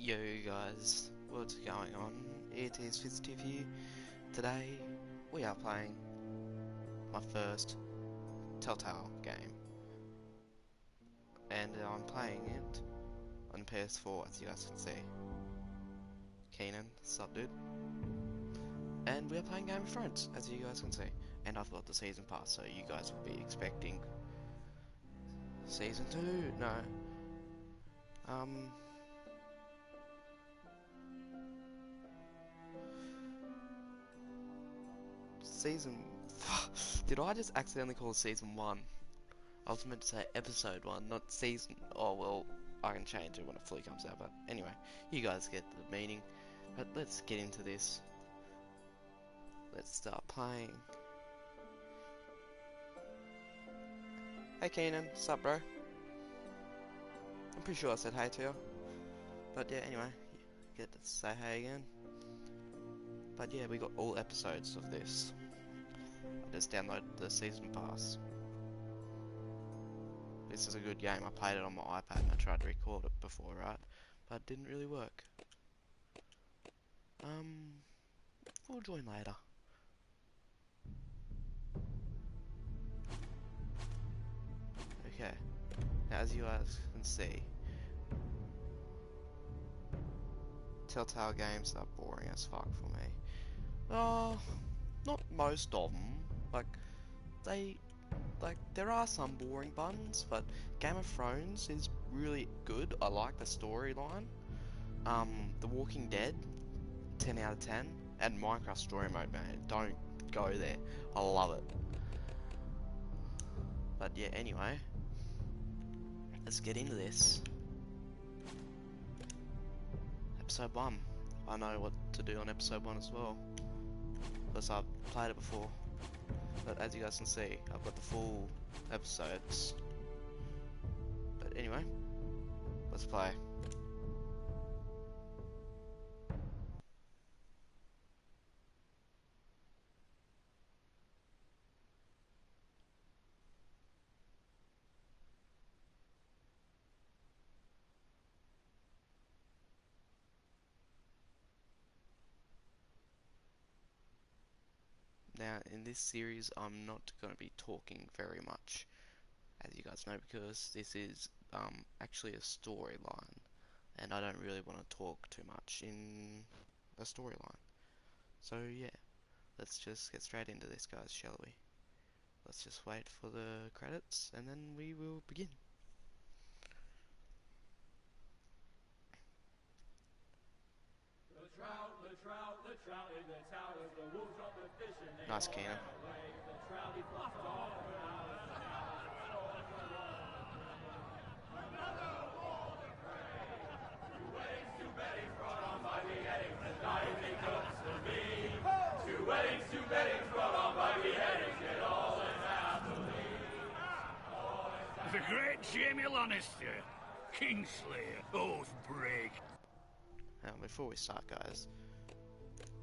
Yo guys, what's going on? It is Fizzitive here. Today we are playing my first Telltale game. And I'm playing it on PS4, as you guys can see. Keenan, sup dude? And we are playing Game of Thrones, as you guys can see. And I've got the season pass, so you guys will be expecting Season 2? No. Season... Did I just accidentally call it Season 1? I was meant to say Episode 1, not Season... Oh, well, I can change it when a flea comes out, but anyway, you guys get the meaning. But let's get into this. Let's start playing. Hey Keenan, sup bro? I'm pretty sure I said hey to you. But yeah, anyway, get to say hey again. But yeah, we got all episodes of this. I just downloaded the season pass. This is a good game. I played it on my iPad and I tried to record it before, right? But it didn't really work. We'll join later. Okay. Now, as you guys can see, Telltale games are boring as fuck for me. Not most of them. There are some boring buttons, but Game of Thrones is really good. I like the storyline. The Walking Dead, 10 out of 10. And Minecraft Story Mode, man. Don't go there. I love it. But yeah, anyway. Let's get into this. Episode 1. I know what to do on episode 1 as well, because I've played it before. But as you guys can see, I've got the full episodes. But anyway, let's play. Now, in this series, I'm not going to be talking very much, as you guys know, because this is actually a storyline, and I don't really want to talk too much in a storyline. So yeah, let's just get straight into this, guys, shall we? Let's just wait for the credits, and then we will begin. The trout in the towers, the wolves drop the fish and they Nice, Keenan. The trout he fluffed off. Another war to pray. 2 weddings, 2 beddings brought on by beheadings, and dying they comes to be. 2 weddings, 2 beddings brought on by beheadings, get all in happily. The great Jamie Lannister, Kingslayer, oath break. Now, before we start, guys,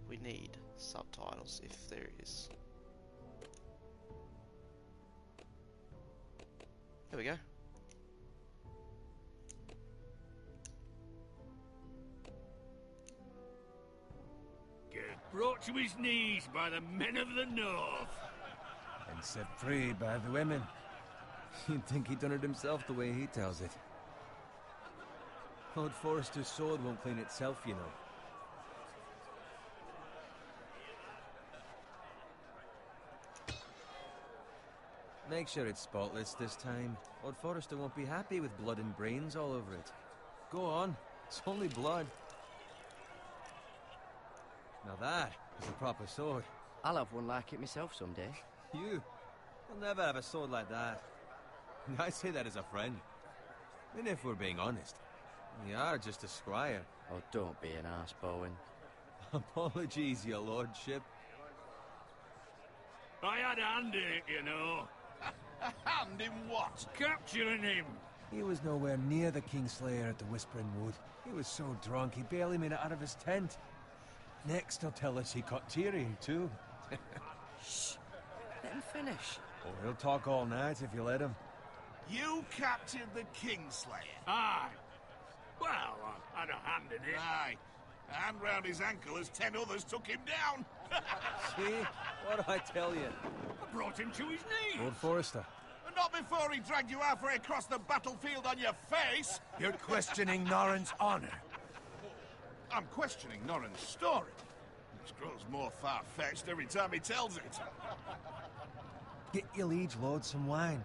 we need subtitles if there is. There we go. Get brought to his knees by the men of the North. And set free by the women. You'd think he'd done it himself the way he tells it. Lord Forrester's sword won't clean itself, you know. Make sure it's spotless this time. Lord Forrester won't be happy with blood and brains all over it. Go on, it's only blood. Now that is a proper sword. I'll have one like it myself someday. You'll never have a sword like that. I say that as a friend. And if we're being honest, you are just a squire. Oh, don't be an arse, Bowen. Apologies, your lordship. I had a hand in it, you know. A hand in what? Capturing him. He was nowhere near the Kingslayer at the Whispering Wood. He was so drunk he barely made it out of his tent. Next he'll tell us he caught Tyrion too. Shh. Let him finish. Oh, he'll talk all night if you let him. You captured the Kingslayer. Aye. Well, I had a hand in it. Aye. A hand round his ankle as 10 others took him down. See? What do I tell you? I brought him to his knees. Lord Forrester. Not before he dragged you halfway across the battlefield on your face. You're questioning Norrin's honor. I'm questioning Norrin's story. It grows more far-fetched every time he tells it. Get your liege lord some wine.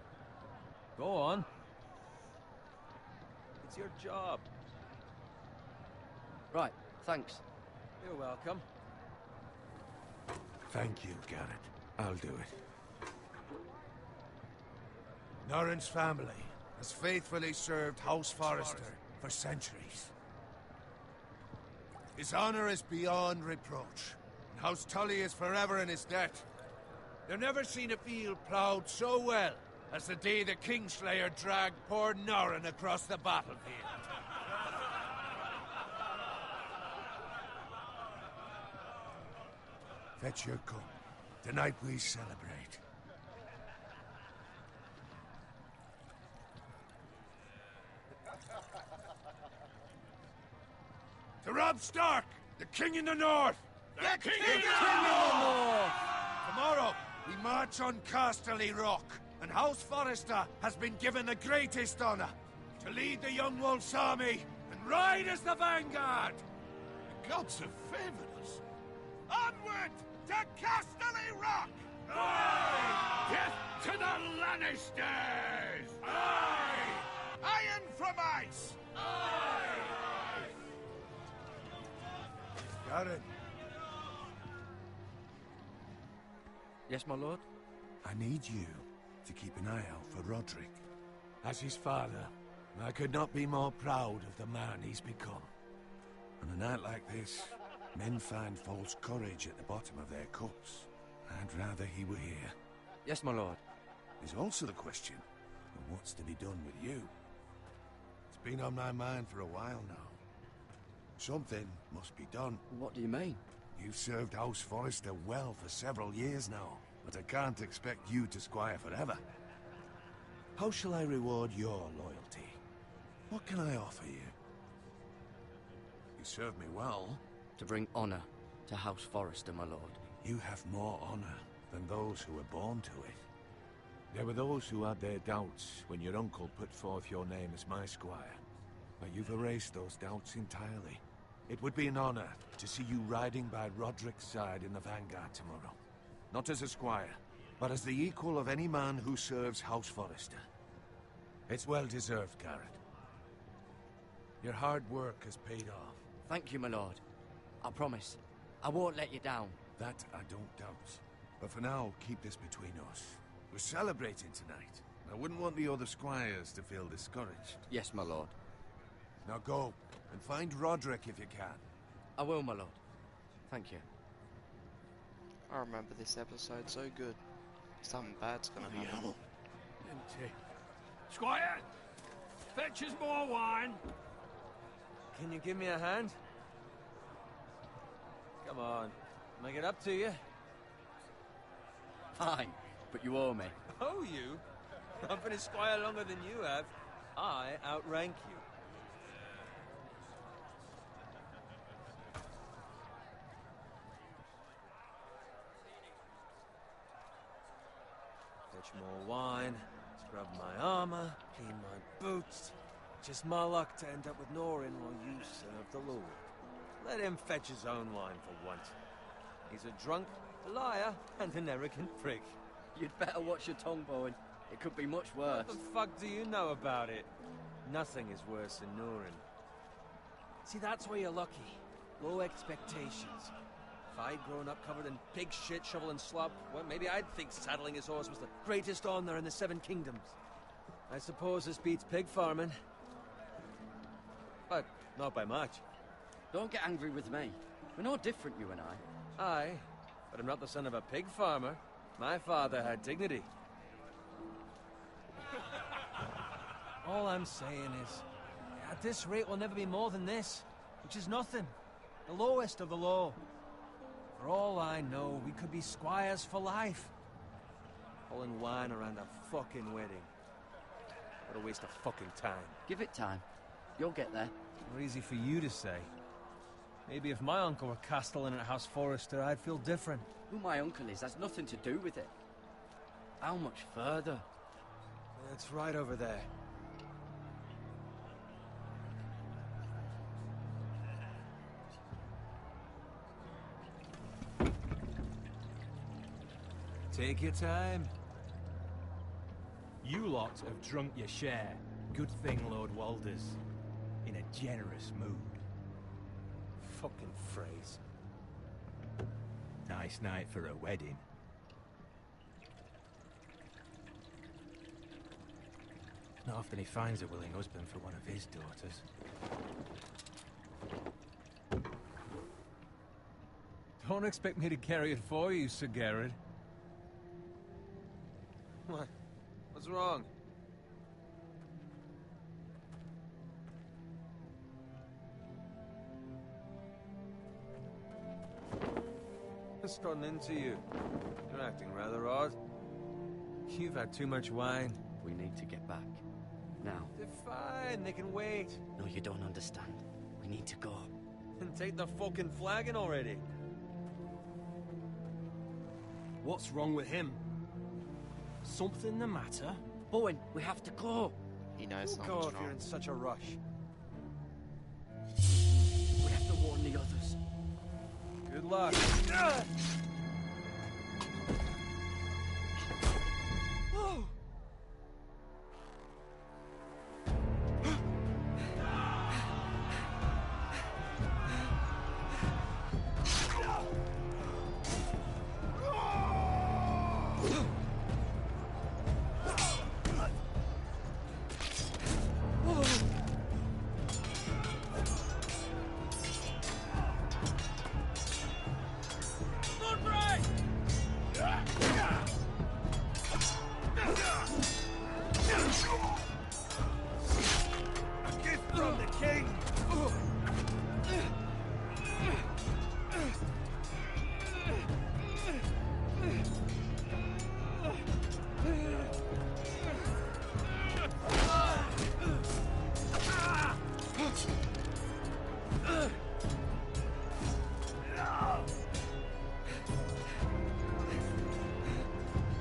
Go on. It's your job. Right, thanks. You're welcome. Thank you, Garrett. I'll do it. Norrin's family has faithfully served House Forrester for centuries. His honor is beyond reproach, and House Tully is forever in his debt. They've never seen a field ploughed so well as the day the Kingslayer dragged poor Norrin across the battlefield. Fetch your cup. Tonight we celebrate. To Rob Stark, the King in the North! The King in the North! Tomorrow, we march on Casterly Rock, and House Forrester has been given the greatest honor to lead the Young Wolf's army and ride as the vanguard! The gods have favored us. Onward to Casterly Rock! Aye! Death to the Lannisters! Aye! Iron from ice! Got it. Yes, my lord? I need you to keep an eye out for Roderick. As his father, I could not be more proud of the man he's become. On a night like this, men find false courage at the bottom of their cups. I'd rather he were here. Yes, my lord. There's also the question of what's to be done with you. It's been on my mind for a while now. Something must be done. What do you mean? You've served House Forrester well for several years now, but I can't expect you to squire forever. How shall I reward your loyalty? What can I offer you? You served me well. To bring honor to House Forrester, my lord. You have more honor than those who were born to it. There were those who had their doubts when your uncle put forth your name as my squire, but you've erased those doubts entirely. It would be an honor to see you riding by Roderick's side in the vanguard tomorrow. Not as a squire, but as the equal of any man who serves House Forrester. It's well deserved, Garrett. Your hard work has paid off. Thank you, my lord. I promise. I won't let you down. That I don't doubt. But for now, keep this between us. We're celebrating tonight. I wouldn't want the other squires to feel discouraged. Yes, my lord. Now go, and find Roderick if you can. I will, my lord. Thank you. I remember this episode so good. Something bad's gonna happen. Empty. Squire! Fetch us more wine. Can you give me a hand? Come on, make it up to you. Fine, but you owe me. Oh, you? I've been a squire longer than you have. I outrank you. Fetch more wine, scrub my armor, clean my boots. Just my luck to end up with Norrin while you serve the Lord. Let him fetch his own wine for once. He's a drunk, a liar, and an arrogant prick. You'd better watch your tongue, Bowen. It could be much worse. What the fuck do you know about it? Nothing is worse than Norrin. See, that's where you're lucky. Low expectations. If I'd grown up covered in pig shit, shovel and slop, well, maybe I'd think saddling his horse was the greatest honor in the Seven Kingdoms. I suppose this beats pig farming. But not by much. Don't get angry with me. We're no different, you and I. Aye, but I'm not the son of a pig farmer. My father had dignity. All I'm saying is, at this rate we'll never be more than this, which is nothing. The lowest of the low. For all I know, we could be squires for life. Pulling wine around a fucking wedding. What a waste of fucking time. Give it time. You'll get there. Not easy for you to say. Maybe if my uncle were castellan at House Forrester, I'd feel different. Who my uncle is has nothing to do with it. How much further? It's right over there. Take your time. You lot have drunk your share. Good thing Lord Walder's in a generous mood. Fucking phrase. Nice night for a wedding. Not often he finds a willing husband for one of his daughters. Don't expect me to carry it for you, Sir Garrett. What? What's wrong? What's gotten into you? You're acting rather odd. You've had too much wine. We need to get back. Now. They're fine, they can wait. No, you don't understand. We need to go. And take the fucking flagon already. What's wrong with him? Something the matter? Bowen, we have to go. He knows Go something's if you're wrong. in such a rush. We have to warn the others. Good luck.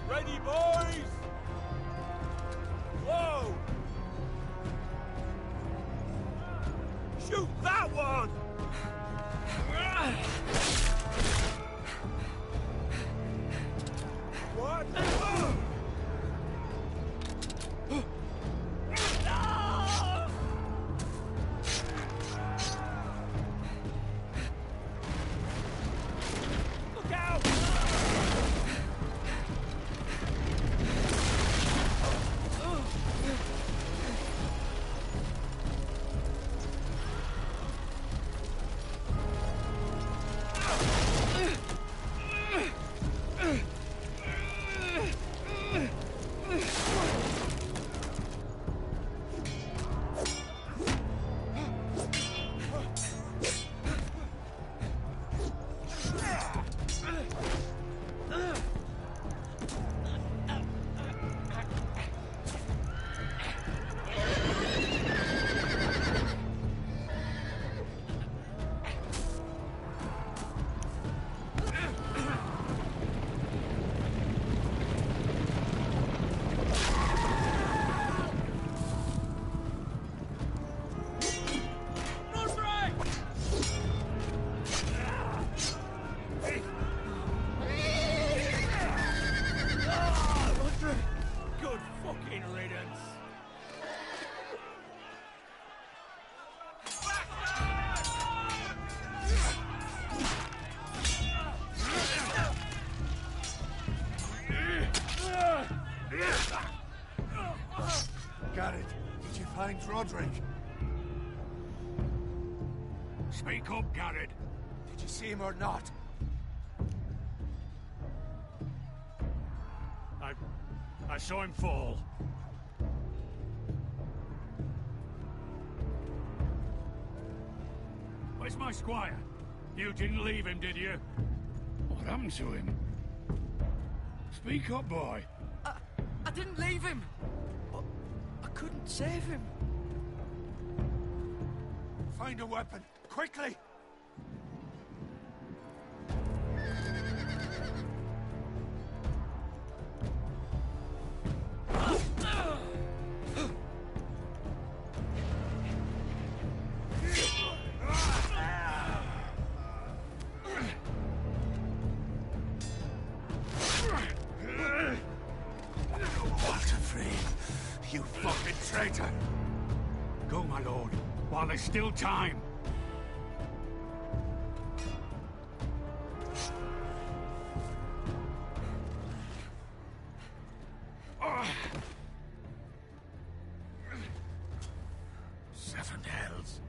Ready, boys! Whoa! Shoot that one! What? Look out! Good fucking riddance. Garrett, did you find Roderick? Speak up, Garrett. Did you see him or not? I saw him fall. Where's my squire? You didn't leave him, did you? What happened to him? Speak up, boy. I didn't leave him. But I couldn't save him. Find a weapon, quickly! You fucking traitor! Go, my lord, while there's still time. Seven hells.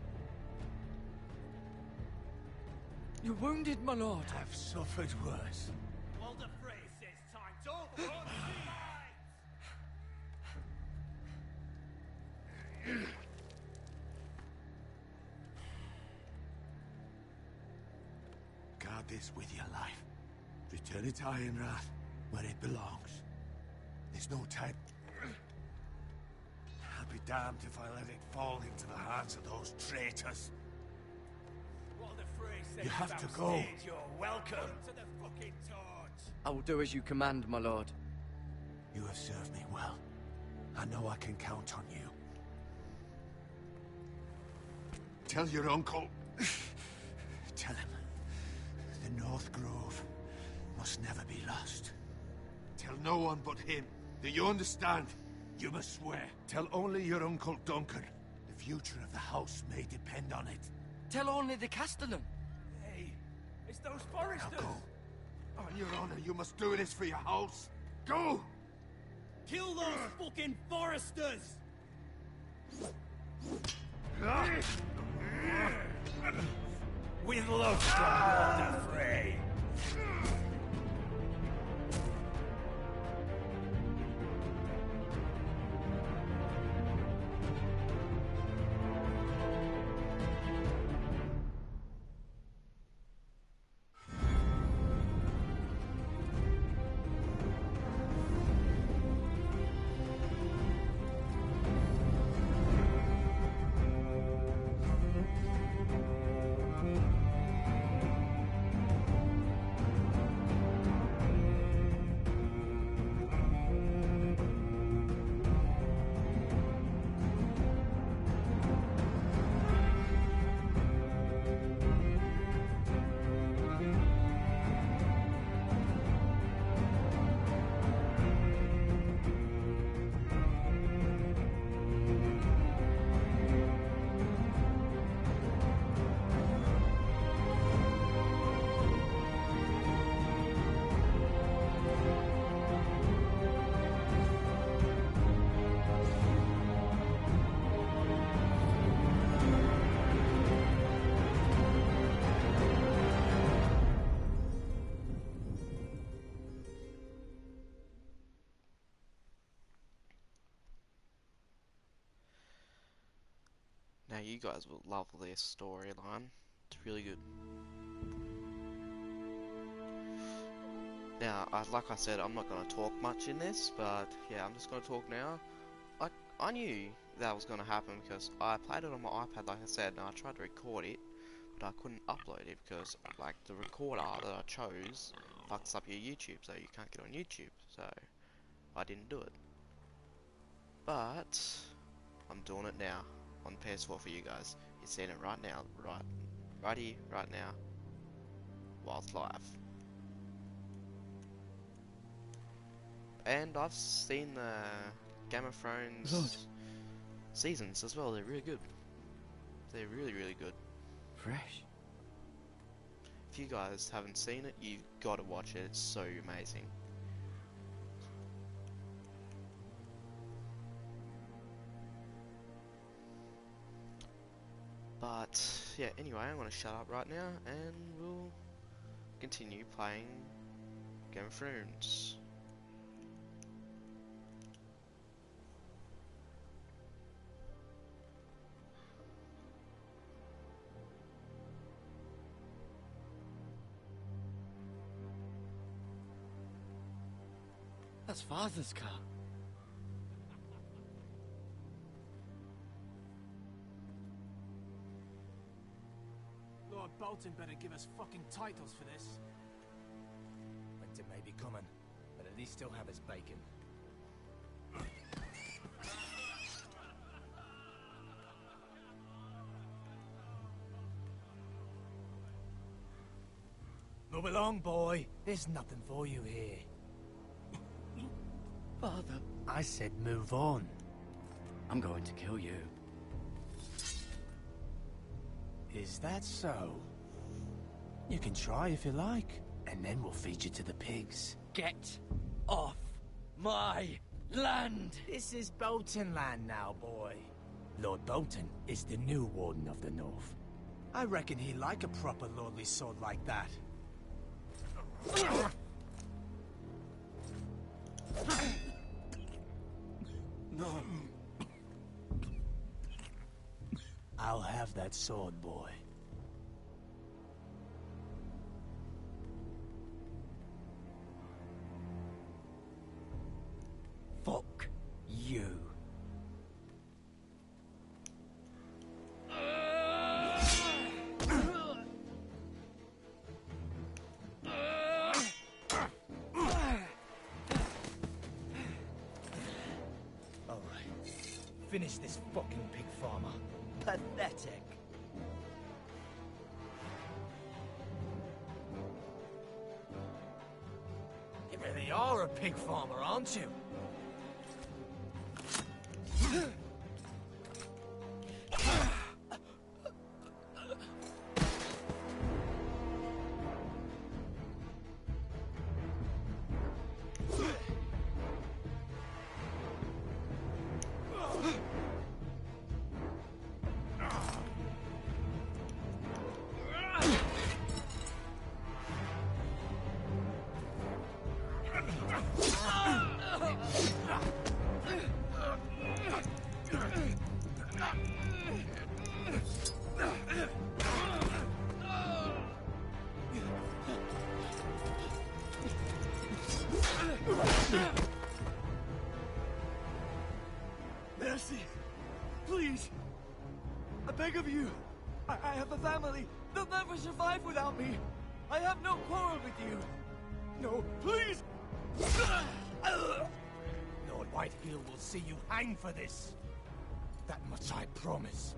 You're wounded, my lord. I've suffered worse. Walder Frey says time's over. Guard this with your life. Return it to Ironrath, where it belongs. There's no time. I'll be damned if I let it fall into the hands of those traitors. Walder Frey says You have to go. backstage, you're welcome to the fucking torch. I will do as you command, my lord. You have served me well. I know I can count on you. Tell your uncle. Tell him. The North Grove must never be lost. Tell no one but him. Do you understand? You must swear. Tell only your Uncle Duncan. The future of the house may depend on it. Tell only the Castellan. Hey, it's those foresters. Now go. On your honor, you must do this for your house. Go! Kill those fucking foresters. With love from Walder Frey. Now you guys will love this storyline. It's really good. Now, like I said, I'm not going to talk much in this, but yeah, I'm just going to talk now. I knew that was going to happen because I played it on my iPad, like I said, and I tried to record it, but I couldn't upload it because, like, the recorder that I chose fucks up your YouTube, so you can't get on YouTube, so I didn't do it. But I'm doing it now on PS4 for you guys. You're seeing it right now, right here, right now, while it's live. And I've seen the Game of Thrones Lord. seasons as well. They're really good. They're really, really good. Fresh. If you guys haven't seen it, you've got to watch it. It's so amazing. But yeah, anyway, I'm gonna shut up right now, and we'll continue playing Game of Thrones. That's Father's car. Bolton better give us fucking titles for this. Winter may be coming, but at least he'll have his bacon. Move along, boy. There's nothing for you here. Father, I said move on. I'm going to kill you. Is that so? You can try if you like, and then we'll feed you to the pigs. Get off my land! This is Bolton land now, boy. Lord Bolton is the new Warden of the North. I reckon he'd like a proper lordly sword like that. No. I'll have that sword, boy. Fuck you. Finish this fucking pig farmer. Pathetic. You really are a pig farmer, aren't you? Mercy! Please! I beg of you! I have a family! They'll never survive without me! I have no quarrel with you! No, please! Lord Whitehill will see you hang for this. That much I promise.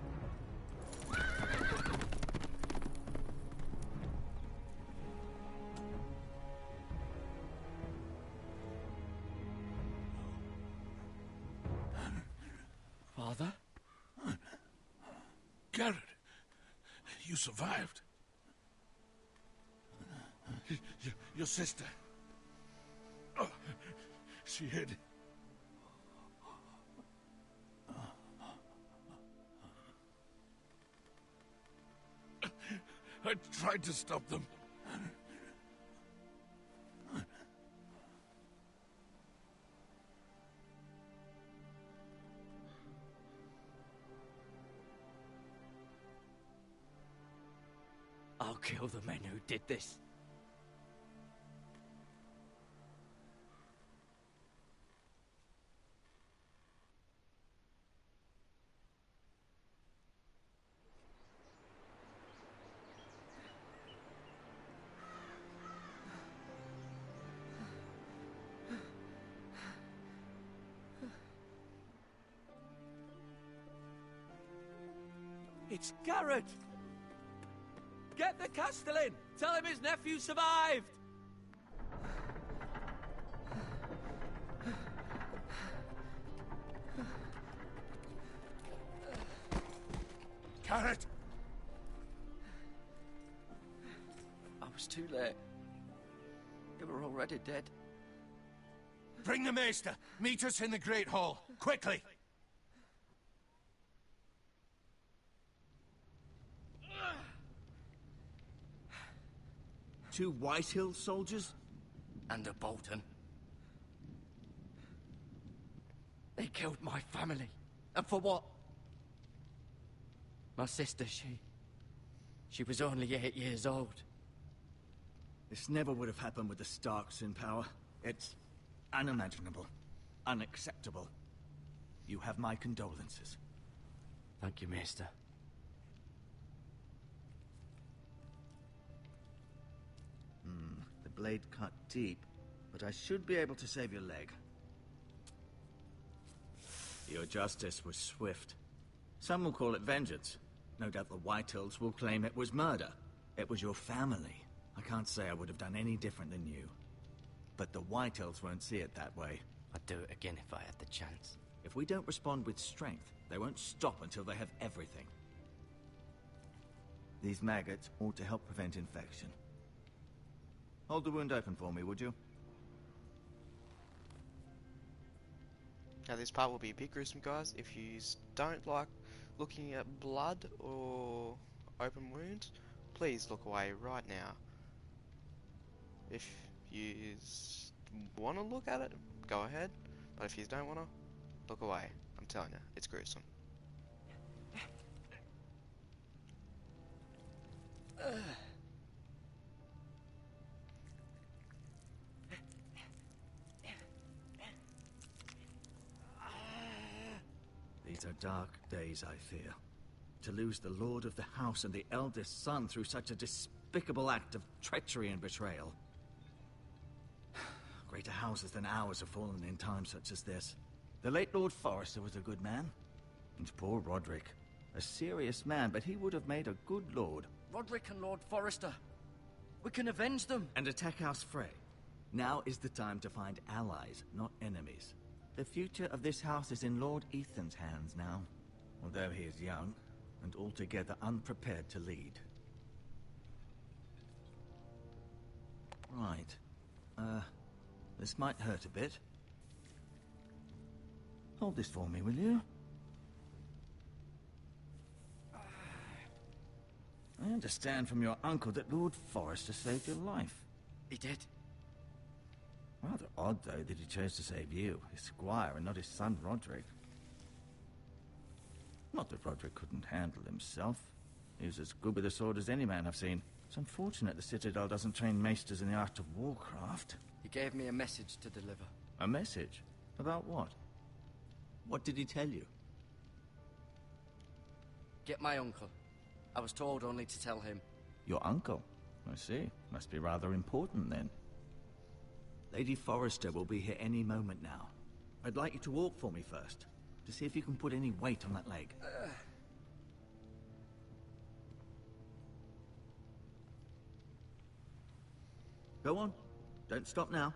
Father? Garrett, you survived. Your sister. Oh, she hid. I tried to stop them. I'll kill the men who did this. It's Garrett! Get the Castellan! Tell him his nephew survived! Garrett! I was too late. They were already dead. Bring the Maester! Meet us in the Great Hall! Quickly! Two Whitehill soldiers? And a Bolton. They killed my family. And for what? My sister, she was only 8 years old. This never would have happened with the Starks in power. It's unimaginable. Unacceptable. You have my condolences. Thank you, Maester. blade cut deep, but I should be able to save your leg. Your justice was swift. Some will call it vengeance. No doubt the Whitehills will claim it was murder. It was your family. I can't say I would have done any different than you. But the Whitehills won't see it that way. I'd do it again if I had the chance. If we don't respond with strength, they won't stop until they have everything. These maggots ought to help prevent infection. Hold the wound open for me, would you? Now this part will be a bit gruesome, guys. If you don't like looking at blood or open wounds, please look away right now. If you want to look at it, go ahead. But if you don't want to, look away. I'm telling you, it's gruesome. These are dark days, I fear. To lose the lord of the house and the eldest son through such a despicable act of treachery and betrayal. Greater houses than ours have fallen in times such as this. The late Lord Forrester was a good man. And poor Roderick. A serious man, but he would have made a good lord. Roderick and Lord Forrester. We can avenge them. And attack House Frey. Now is the time to find allies, not enemies. The future of this house is in Lord Ethan's hands now. Although he is young, and altogether unprepared to lead. Right. This might hurt a bit. Hold this for me, will you? I understand from your uncle that Lord Forrester saved your life. He did. Rather odd, though, that he chose to save you, his squire, and not his son Roderick. Not that Roderick couldn't handle himself. He was as good with a sword as any man I've seen. It's unfortunate the Citadel doesn't train maesters in the art of warcraft. He gave me a message to deliver. A message? About what? What did he tell you? Get my uncle. I was told only to tell him. Your uncle? I see. Must be rather important, then. Lady Forrester will be here any moment now. I'd like you to walk for me first, to see if you can put any weight on that leg. Go on. Don't stop now.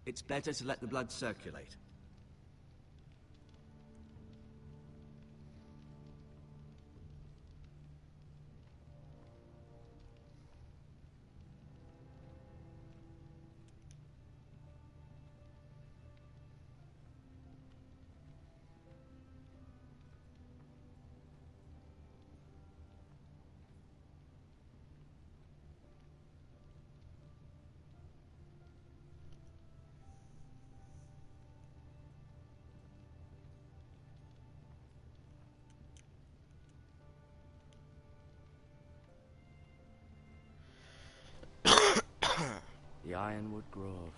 It's better to let the blood circulate. The Ironwood Grove.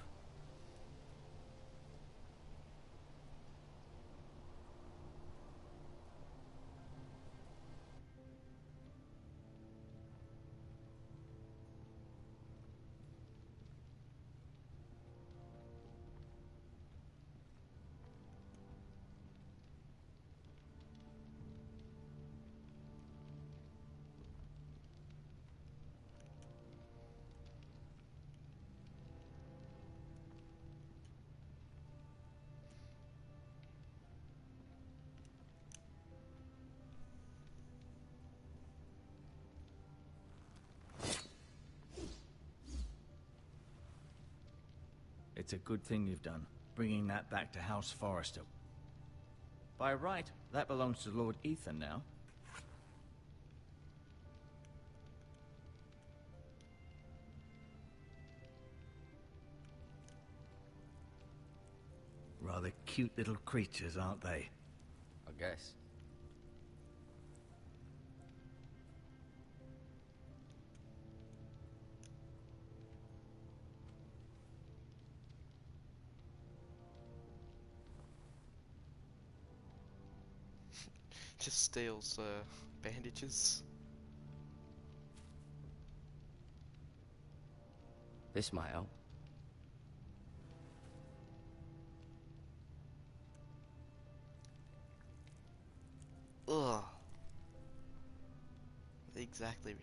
It's a good thing you've done, bringing that back to House Forrester. By right, that belongs to Lord Ethan now. Rather cute little creatures, aren't they? I guess. Just steals bandages. This might help. exactly.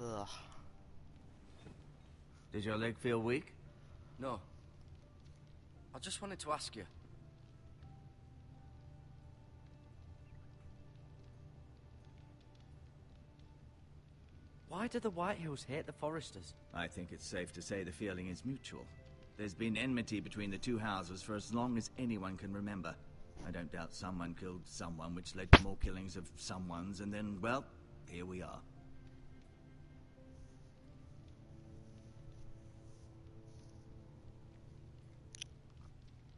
Ugh. Did your leg feel weak? No. I just wanted to ask you. Why do the Whitehills hate the Foresters? I think it's safe to say the feeling is mutual. There's been enmity between the two houses for as long as anyone can remember. I don't doubt someone killed someone, which led to more killings of someones, and then, well, here we are.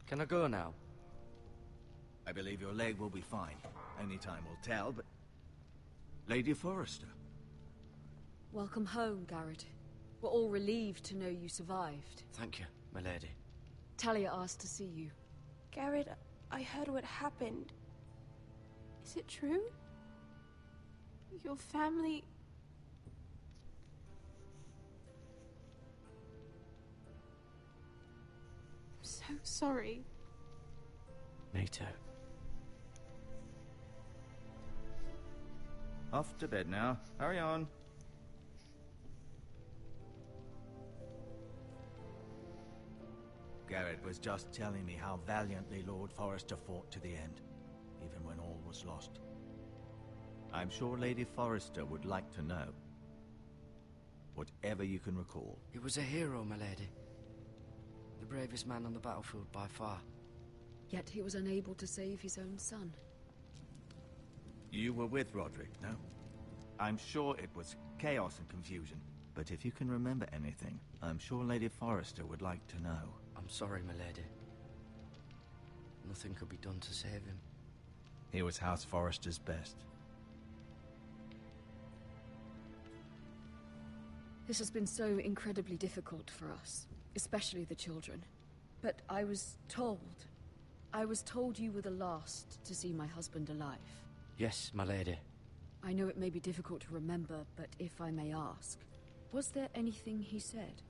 Can I go now? I believe your leg will be fine. Only time will tell, but... Lady Forrester. Welcome home, Garrett. We're all relieved to know you survived. Thank you, my lady. Talia asked to see you. Garrett, I heard what happened. Is it true? Your family... I'm so sorry. Me too. Off to bed now. Hurry on. Garrett was just telling me how valiantly Lord Forrester fought to the end, even when all was lost. I'm sure Lady Forrester would like to know. Whatever you can recall. He was a hero, my lady. The bravest man on the battlefield by far. Yet he was unable to save his own son. You were with Roderick, no? I'm sure it was chaos and confusion, but if you can remember anything, I'm sure Lady Forrester would like to know. I'm sorry, my lady. Nothing could be done to save him. He was House Forrester's best. This has been so incredibly difficult for us, especially the children. But I was told you were the last to see my husband alive. Yes, my lady. I know it may be difficult to remember, but if I may ask, was there anything he said?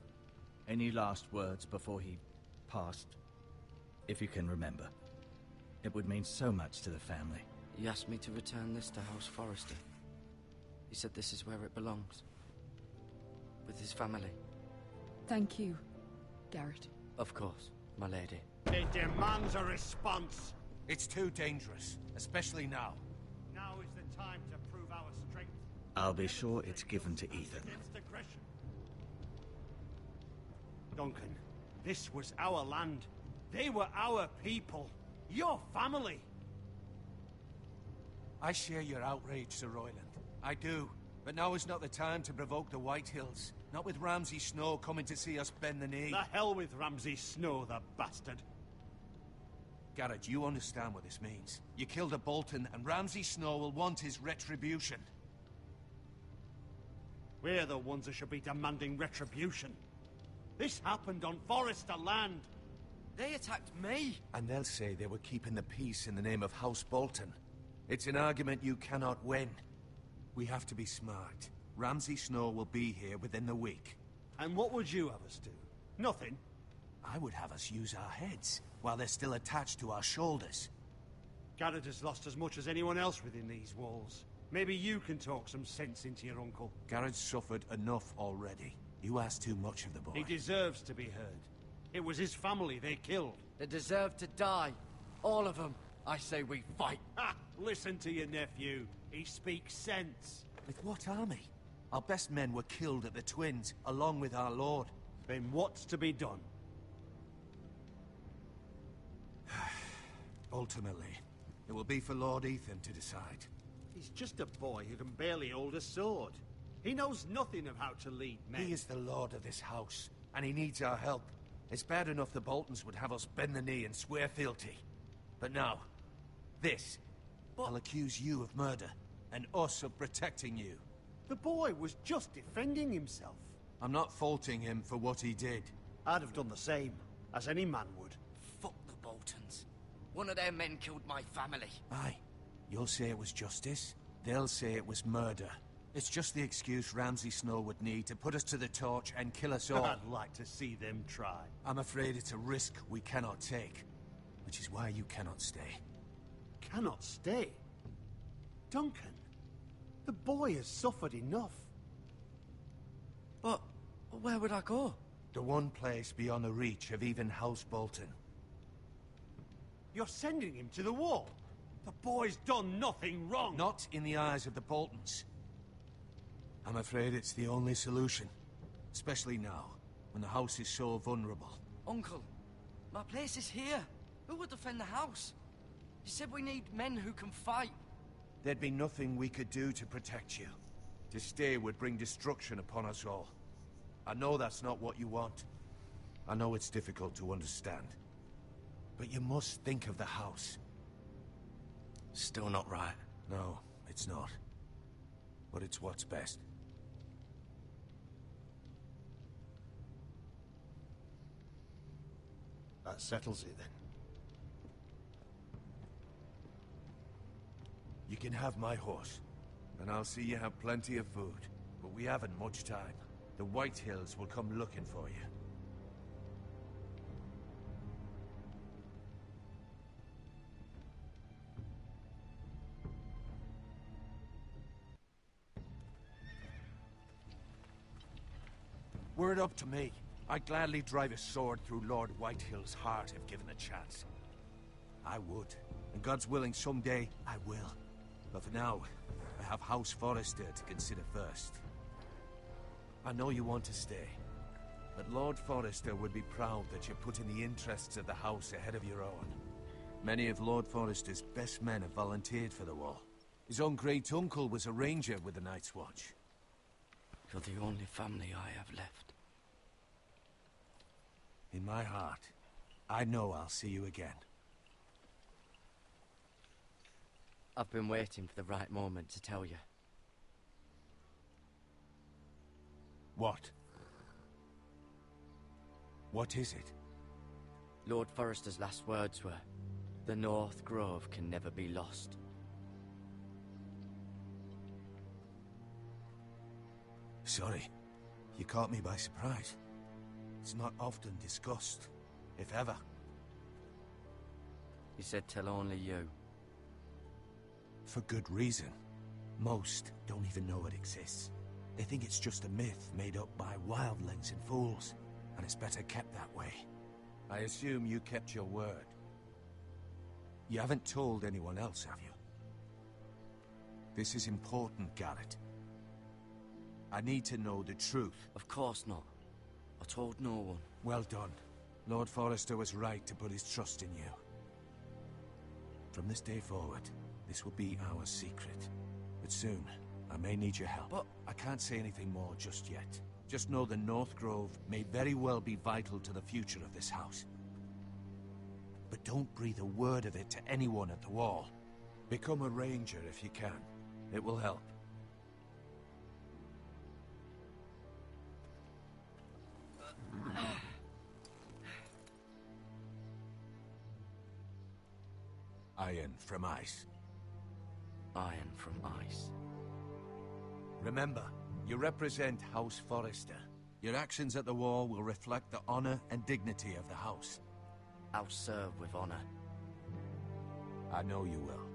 Any last words before he passed? If you can remember. It would mean so much to the family. He asked me to return this to House Forrester. He said this is where it belongs. With his family. Thank you, Garrett. Of course, my lady. It demands a response. It's too dangerous, especially now. Now is the time to prove our strength. I'll be sure it's given to Ethan. Against aggression. Duncan, this was our land. They were our people. Your family. I share your outrage, Sir Royland. I do. But now is not the time to provoke the Whitehills. Not with Ramsay Snow coming to see us bend the knee. The hell with Ramsay Snow, the bastard. Garrett, you understand what this means. You killed a Bolton, and Ramsay Snow will want his retribution. We're the ones that should be demanding retribution. This happened on Forrester land. They attacked me! And they'll say they were keeping the peace in the name of House Bolton. It's an argument you cannot win. We have to be smart. Ramsay Snow will be here within the week. And what would you have us do? Nothing. I would have us use our heads, while they're still attached to our shoulders. Garrett has lost as much as anyone else within these walls. Maybe you can talk some sense into your uncle. Garrett's suffered enough already. You ask too much of the boy. He deserves to be heard. It was his family they killed. They deserve to die. All of them. I say we fight. Ha! Listen to your nephew. He speaks sense. With what army? Our best men were killed at the Twins, along with our lord. Then what's to be done? Ultimately, it will be for Lord Ethan to decide. He's just a boy who can barely hold a sword. He knows nothing of how to lead men. He is the lord of this house, and he needs our help. It's bad enough the Boltons would have us bend the knee and swear fealty. But now, this. I'll accuse you of murder, and us of protecting you. The boy was just defending himself. I'm not faulting him for what he did. I'd have done the same, as any man would. Fuck the Boltons. One of their men killed my family. Aye. You'll say it was justice. They'll say it was murder. It's just the excuse Ramsay Snow would need to put us to the torch and kill us all. I'd like to see them try. I'm afraid it's a risk we cannot take. Which is why you cannot stay. Cannot stay? Duncan, The boy has suffered enough. But where would I go? The one place beyond the reach of even House Bolton. You're sending him to the wall? The boy's done nothing wrong. Not in the eyes of the Boltons. I'm afraid it's the only solution. Especially now, when the house is so vulnerable. Uncle, my place is here. Who would defend the house? You said we need men who can fight. There'd be nothing we could do to protect you. To stay would bring destruction upon us all. I know that's not what you want. I know it's difficult to understand. But you must think of the house. Still not right. No, it's not. But it's what's best. That settles it then. You can have my horse, and I'll see you have plenty of food. But we haven't much time. The White Hills will come looking for you. Were it up to me, I'd gladly drive a sword through Lord Whitehill's heart if given a chance. I would, and God's willing someday I will. But for now, I have House Forrester to consider first. I know you want to stay, but Lord Forrester would be proud that you're putting the interests of the house ahead of your own. Many of Lord Forrester's best men have volunteered for the war. His own great-uncle was a ranger with the Night's Watch. You're the only family I have left. In my heart, I know I'll see you again. I've been waiting for the right moment to tell you. What? What is it? Lord Forrester's last words were, "The North Grove can never be lost." Sorry, you caught me by surprise. It's not often discussed, if ever. He said tell only you. For good reason. Most don't even know it exists. They think it's just a myth made up by wildlings and fools, and it's better kept that way. I assume you kept your word. You haven't told anyone else, have you? This is important, Garrett. I need to know the truth. Of course not. I told no one. Well done. Lord Forrester was right to put his trust in you. From this day forward, this will be our secret. But soon, I may need your help. But I can't say anything more just yet. Just know the North Grove may very well be vital to the future of this house. But don't breathe a word of it to anyone at the wall. Become a ranger if you can. It will help. Iron from ice. Iron from ice. Remember, you represent House Forrester. Your actions at the wall will reflect the honor and dignity of the house. I'll serve with honor. I know you will.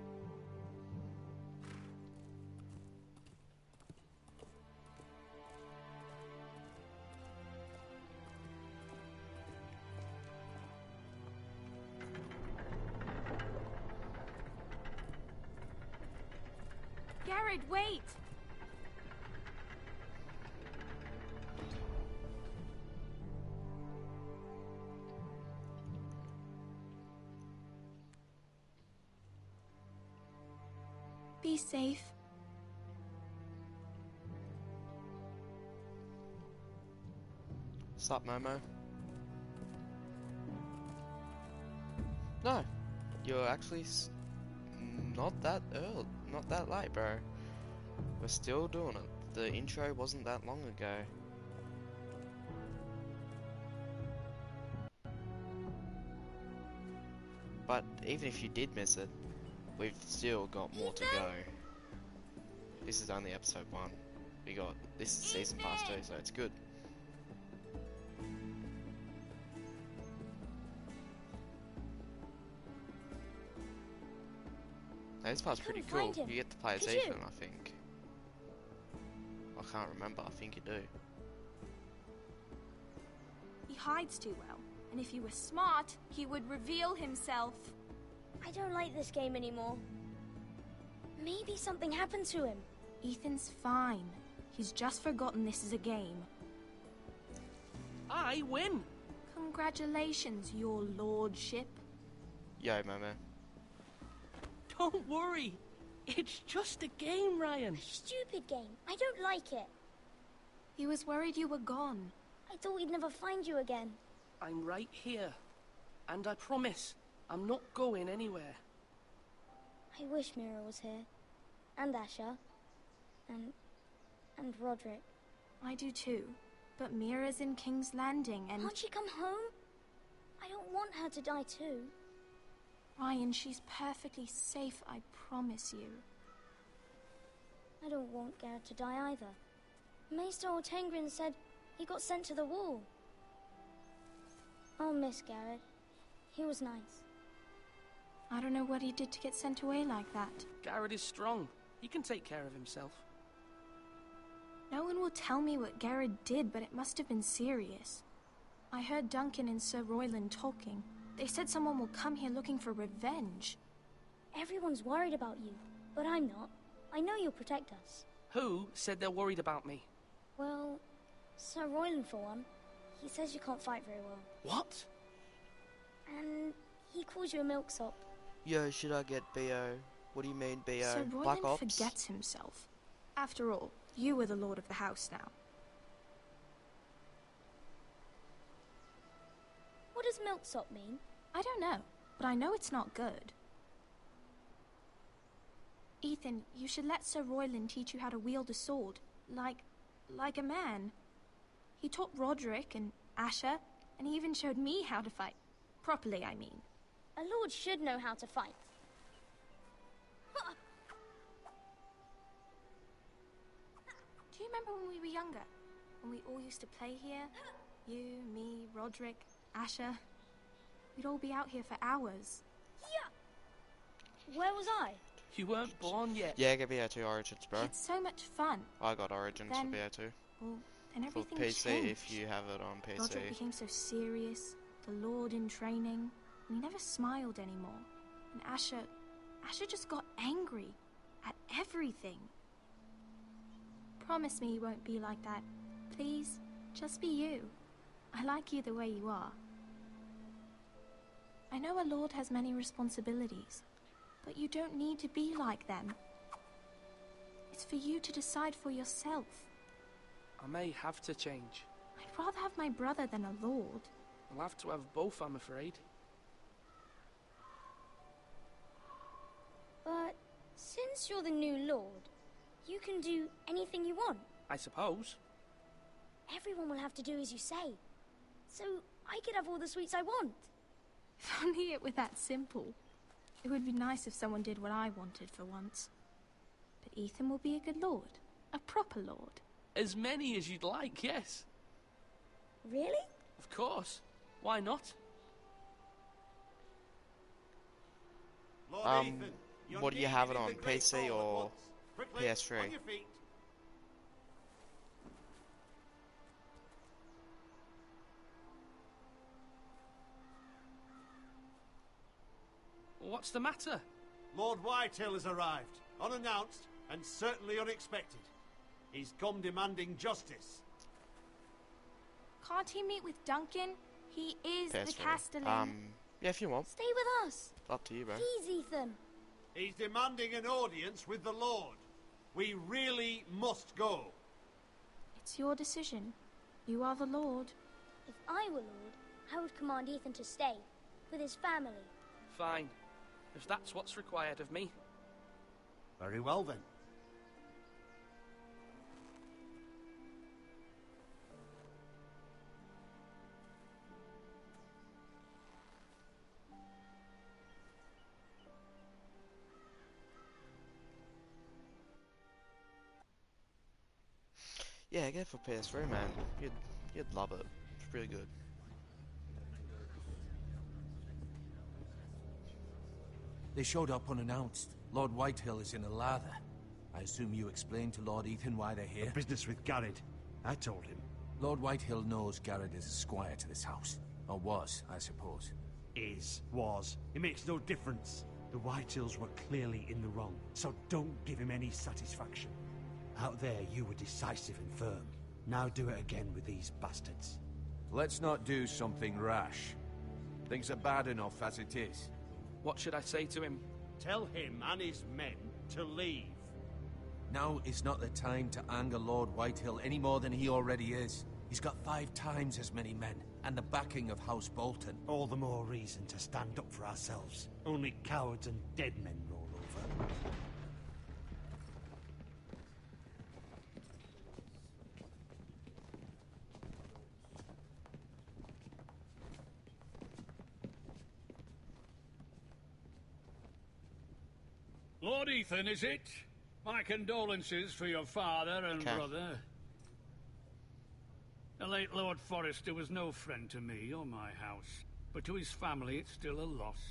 Garrett, wait! Be safe. Sup, Momo? No, you're actually not that early, not that late, bro. We're still doing it. The intro wasn't that long ago. But even if you did miss it, we've still got more to go. This is only episode 1. This is season pass too, so it's good. Now, this part's pretty cool. You get to play as Ethan, I think. can't remember. I think you do. He hides too well, and if he were smart, he would reveal himself. I don't like this game anymore. Maybe something happened to him. Ethan's fine. He's just forgotten this is a game. I win! Congratulations, your lordship. Yo, Momo. Don't worry. It's just a game, Ryan. Stupid game. I don't like it. He was worried you were gone. I thought we'd never find you again. I'm right here. And I promise, I'm not going anywhere. I wish Mira was here. And Asher. And Roderick. I do too. But Mira's in King's Landing and... Can't she come home? I don't want her to die too. Ryan, she's perfectly safe, I promise you. I don't want Garrett to die either. Maester Ortengrin said he got sent to the wall. I'll miss Garrett. He was nice. I don't know what he did to get sent away like that. Garrett is strong. He can take care of himself. No one will tell me what Garrett did, but it must have been serious. I heard Duncan and Sir Royland talking. They said someone will come here looking for revenge. Everyone's worried about you, but I'm not. I know you'll protect us. Who said they're worried about me? Well, Sir Royland for one. He says you can't fight very well. What? And he calls you a milksop. Yo, should I get BO? What do you mean, BO? Sir Black Royland Ops? forgets himself. After all, you are the lord of the house now. What does milksop mean? I don't know, but I know it's not good. Ethan, you should let Sir Royland teach you how to wield a sword. Like a man. He taught Roderick and Asher, and he even showed me how to fight. Properly, I mean. A lord should know how to fight. Do you remember when we were younger? When we all used to play here? You, me, Roderick, Asher. We'd all be out here for hours. Yeah! Where was I? You weren't born yet. Yeah, get BO2 Origins, bro. It's so much fun. I got Origins Then- for BO2. Well, then For everything PC, changed. if you have it on PC. Roderick became so serious, the Lord in training, and he never smiled anymore. And Asher just got angry at everything. Promise me you won't be like that. Please, just be you. I like you the way you are. I know a lord has many responsibilities, but you don't need to be like them. It's for you to decide for yourself. I may have to change. I'd rather have my brother than a lord. I'll have to have both, I'm afraid. But since you're the new lord, you can do anything you want. I suppose. Everyone will have to do as you say. So I could have all the sweets I want. If only it were that simple. It would be nice if someone did what I wanted for once. But Ethan will be a good lord. A proper lord. As many as you'd like, yes. Really? Of course. Why not? Lord Ethan, you're what do you have it needed in on, the Great PC Hall at or once. Quickly, PS3? on your feet. What's the matter? Lord Whitehill has arrived, unannounced and certainly unexpected. He's come demanding justice. Can't he meet with Duncan? He is the PS3. Castellan. Yeah, if you want. Stay with us. Up to you, bro. Please, Ethan. He's demanding an audience with the Lord. We really must go. It's your decision. You are the lord. If I were lord, I would command Ethan to stay with his family. Fine. If that's what's required of me. Very well then. Yeah, get it for PS3, man. You'd love it. It's really good. They showed up unannounced. Lord Whitehill is in a lather. I assume you explained to Lord Ethan why they're here? The business with Garrett. I told him. Lord Whitehill knows Garrett is a squire to this house. Or was, I suppose. Was. It makes no difference. The Whitehills were clearly in the wrong, so don't give him any satisfaction. Out there, you were decisive and firm. Now do it again with these bastards. Let's not do something rash. Things are bad enough as it is. What should I say to him? Tell him and his men to leave. Now is not the time to anger Lord Whitehill any more than he already is. He's got 5 times as many men, and the backing of House Bolton. All the more reason to stand up for ourselves. Only cowards and dead men roll over. Lord Ethan, is it? My condolences for your father and brother. The late Lord Forrester was no friend to me or my house, but to his family it's still a loss.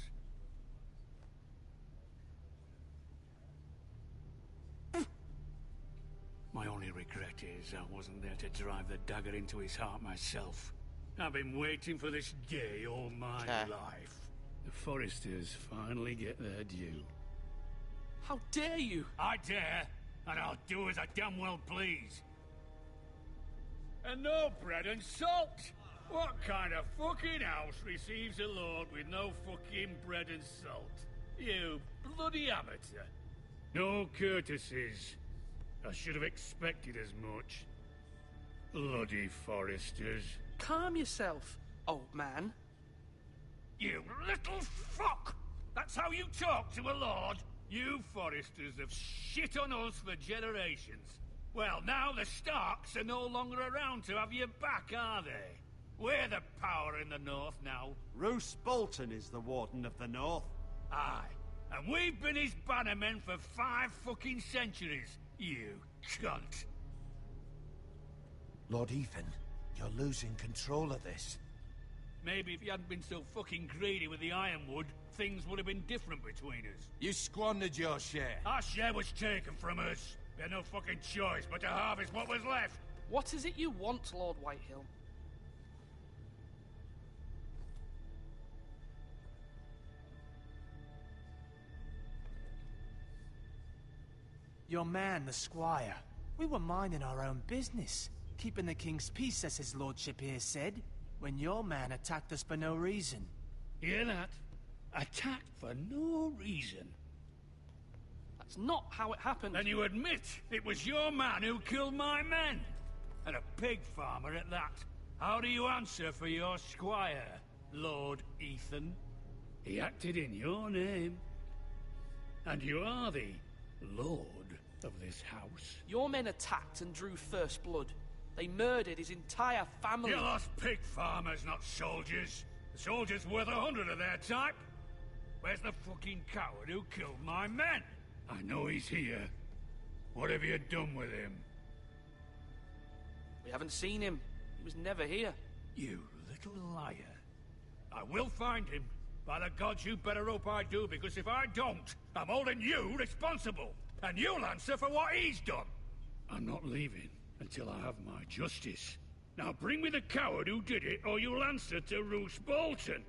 My only regret is I wasn't there to drive the dagger into his heart myself. I've been waiting for this day all my life. The Forresters finally get their due. How dare you? I dare, and I'll do as I damn well please. And no bread and salt! What kind of fucking house receives a lord with no fucking bread and salt? You bloody amateur. No courtesies. I should have expected as much. Bloody Forresters. Calm yourself, old man. You little fuck! That's how you talk to a lord? You Forresters have shit on us for generations. Well, now the Starks are no longer around to have your back, are they? We're the power in the north now. Roose Bolton is the Warden of the North. Aye, and we've been his bannermen for 5 fucking centuries, you cunt. Lord Ethan, you're losing control of this. Maybe if you hadn't been so fucking greedy with the ironwood, things would have been different between us. You squandered your share. Our share was taken from us. We had no fucking choice but to harvest what was left. What is it you want, Lord Whitehill? Your man, the squire. We were minding our own business. Keeping the king's peace, as his lordship here said. When your man attacked us for no reason. Hear that? Attacked for no reason. That's not how it happened. Then you admit it was your man who killed my men. And a pig farmer at that. How do you answer for your squire, Lord Ethan? He acted in your name. And you are the lord of this house. Your men attacked and drew first blood. They murdered his entire family. You lost pig farmers, not soldiers. The soldiers worth 100 of their type. Where's the fucking coward who killed my men? I know he's here. What have you done with him? We haven't seen him. He was never here. You little liar. I will find him. By the gods, you better hope I do, because if I don't, I'm holding you responsible. And you'll answer for what he's done. I'm not leaving until I have my justice. Now bring me the coward who did it, or you'll answer to Roose Bolton.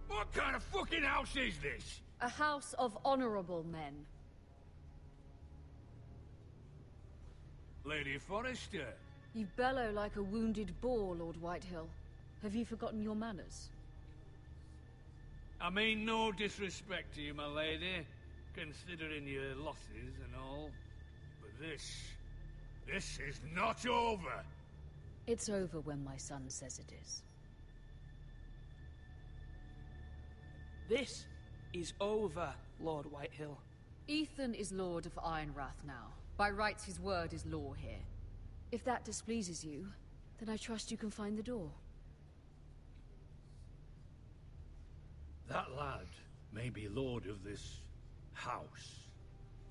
What kind of fucking house is this? A house of honorable men. Lady Forrester. You bellow like a wounded boar, Lord Whitehill. Have you forgotten your manners? I mean no disrespect to you, my lady, considering your losses and all. But this is not over. It's over when my son says it is. This is over, Lord Whitehill. Ethan is Lord of Ironrath now. By rights, his word is law here. If that displeases you, then I trust you can find the door. That lad may be lord of this house,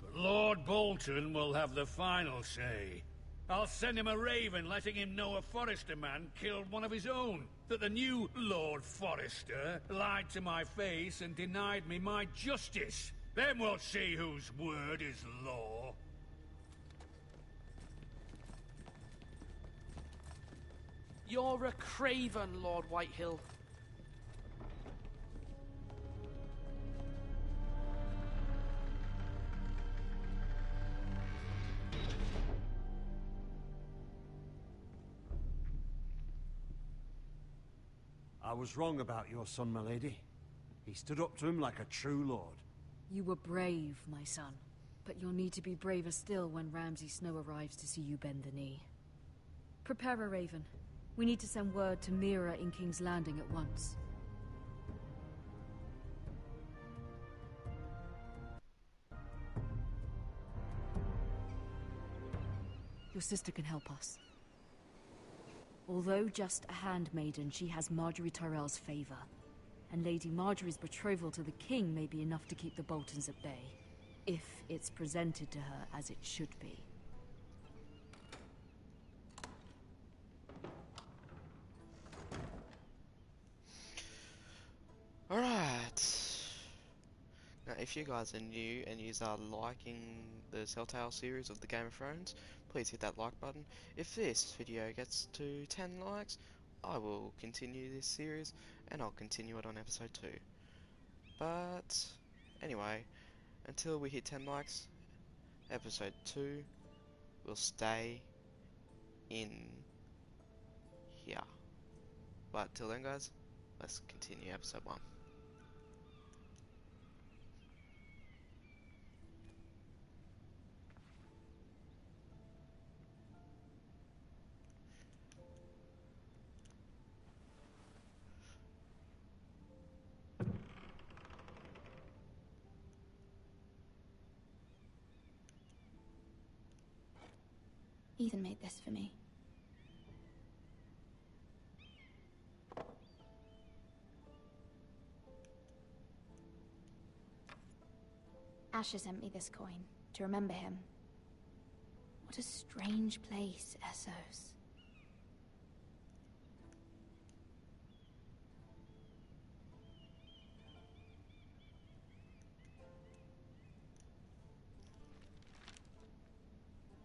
but Lord Bolton will have the final say. I'll send him a raven letting him know a Forrester man killed one of his own. That the new Lord Forrester lied to my face and denied me my justice. Then we'll see whose word is law. You're a craven, Lord Whitehill. I was wrong about your son, my lady. He stood up to him like a true lord. You were brave, my son. But you'll need to be braver still when Ramsay Snow arrives to see you bend the knee. Prepare a raven. We need to send word to Mira in King's Landing at once. Your sister can help us. Although just a handmaiden, she has Marjorie Tyrell's favor. And Lady Marjorie's betrothal to the king may be enough to keep the Boltons at bay. If it's presented to her as it should be. Alright. Now, if you guys are new and you are liking the Telltale series of the Game of Thrones, please hit that like button. If this video gets to 10 likes, I will continue this series and I'll continue it on episode 2. But anyway, until we hit 10 likes, episode 2 will stay in here. But till then, guys, let's continue episode 1. Ethan made this for me. Asher sent me this coin to remember him. What a strange place, Essos.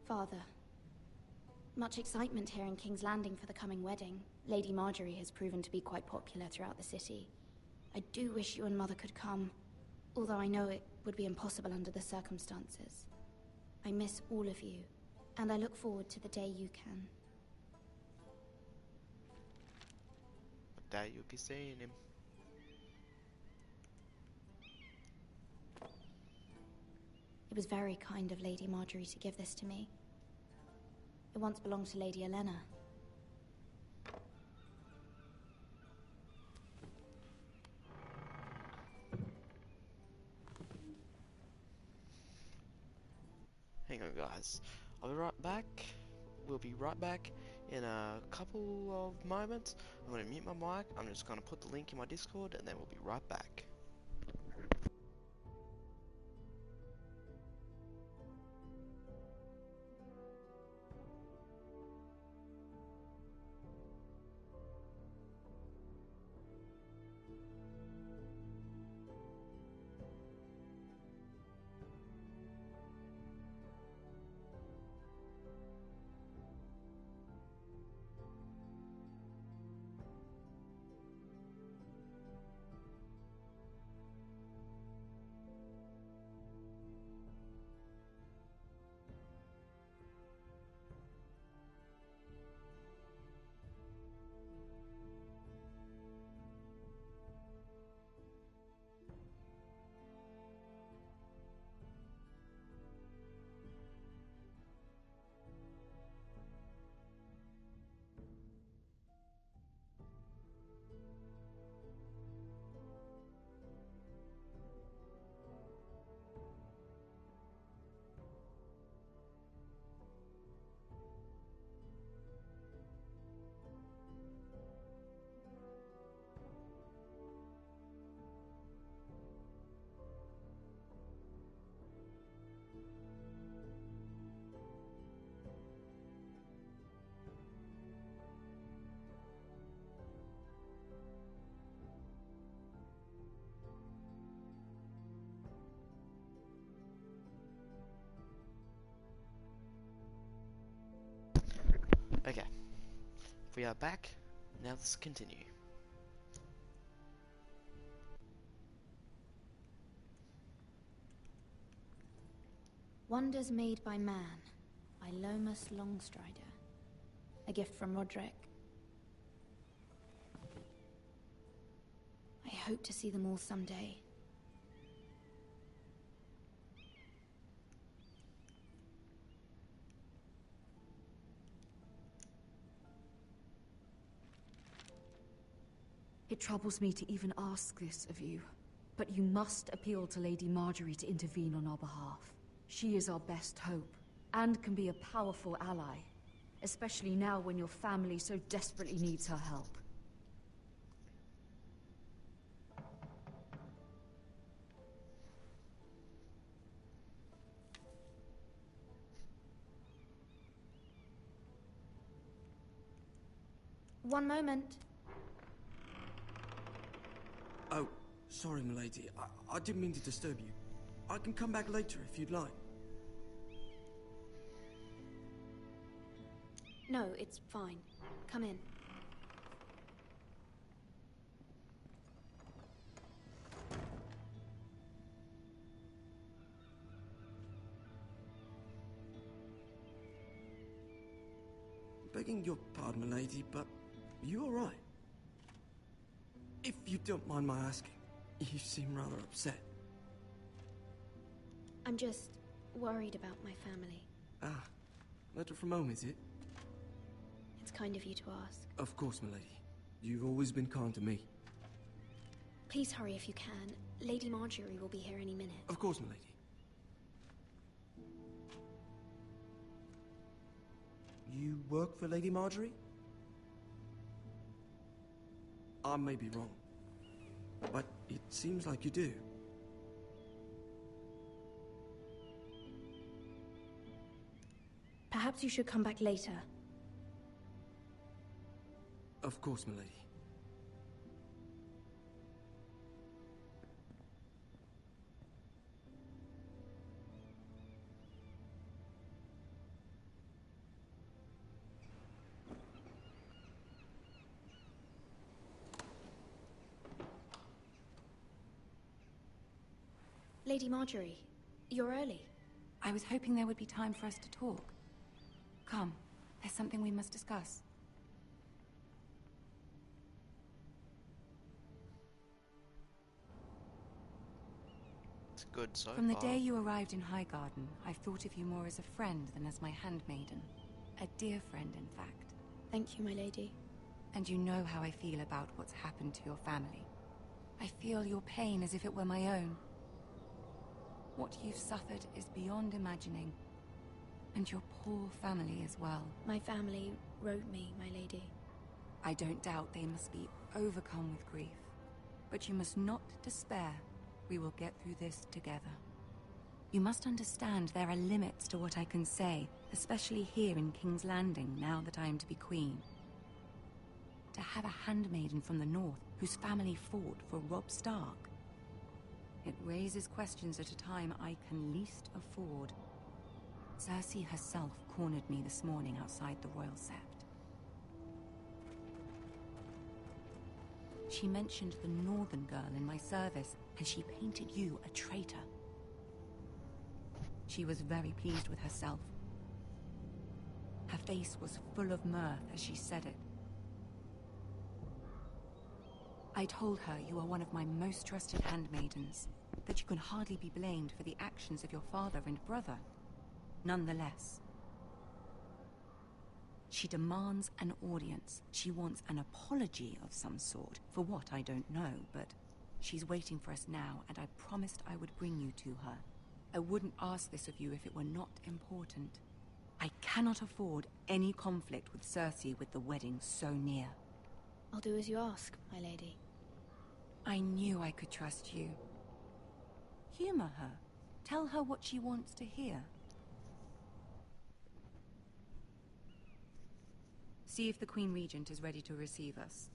Father. Much excitement here in King's Landing for the coming wedding. Lady Marjorie has proven to be quite popular throughout the city. I do wish you and Mother could come, although I know it would be impossible under the circumstances. I miss all of you, and I look forward to the day you can. The day you'll be seeing him. It was very kind of Lady Marjorie to give this to me. It once belonged to Lady Elena. Hang on, guys. I'll be right back. We'll be right back in a couple of moments. I'm going to mute my mic. I'm just going to put the link in my Discord and then we'll be right back. We are back. Now let's continue. Wonders Made by Man, by Lomas Longstrider. A gift from Roderick. I hope to see them all someday. It troubles me to even ask this of you, but you must appeal to Lady Marjorie to intervene on our behalf. She is our best hope, and can be a powerful ally, especially now when your family so desperately needs her help. One moment. Oh, sorry, milady. I didn't mean to disturb you. I can come back later if you'd like. No, it's fine. Come in. Begging your pardon, milady, but are you alright? If you don't mind my asking, you seem rather upset. I'm just worried about my family. Ah, letter from home, is it? It's kind of you to ask. Of course, milady. You've always been kind to me. Please hurry if you can. Lady Marjorie will be here any minute. Of course, milady. You work for Lady Marjorie? I may be wrong, but it seems like you do. Perhaps you should come back later. Of course, milady. Lady Marjorie, you're early. I was hoping there would be time for us to talk. Come, there's something we must discuss. It's good so From the far. day you arrived in Highgarden, I've thought of you more as a friend than as my handmaiden. A dear friend, in fact. Thank you, my lady. And you know how I feel about what's happened to your family. I feel your pain as if it were my own. What you've suffered is beyond imagining. And your poor family as well. My family wrote me, my lady. I don't doubt they must be overcome with grief. But you must not despair. We will get through this together. You must understand there are limits to what I can say, especially here in King's Landing, now that I am to be queen. To have a handmaiden from the north whose family fought for Robb Stark. It raises questions at a time I can least afford. Cersei herself cornered me this morning outside the Royal Sept. She mentioned the northern girl in my service, and she painted you a traitor. She was very pleased with herself. Her face was full of mirth as she said it. I told her you are one of my most trusted handmaidens, that you can hardly be blamed for the actions of your father and brother. Nonetheless, she demands an audience. She wants an apology of some sort, for what I don't know, but she's waiting for us now, and I promised I would bring you to her. I wouldn't ask this of you if it were not important. I cannot afford any conflict with Cersei with the wedding so near. I'll do as you ask, my lady. I knew I could trust you. Humor her. Tell her what she wants to hear. See if the Queen Regent is ready to receive us.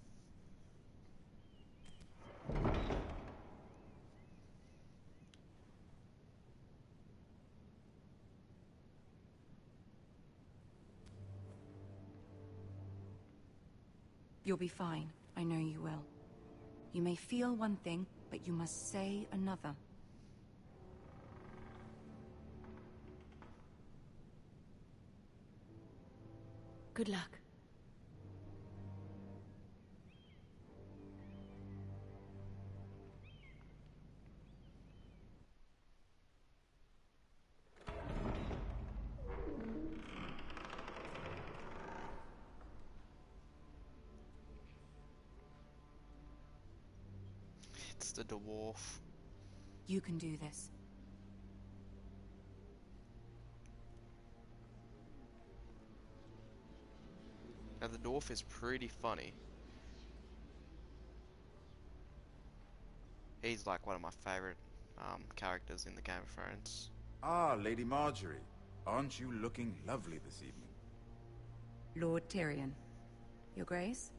You'll be fine. I know you will. You may feel one thing, but you must say another. Good luck. It's the dwarf. You can do this. Now the dwarf is pretty funny. He's like one of my favourite characters in the Game of Thrones. Ah, Lady Marjorie. Aren't you looking lovely this evening? Lord Tyrion. Your Grace?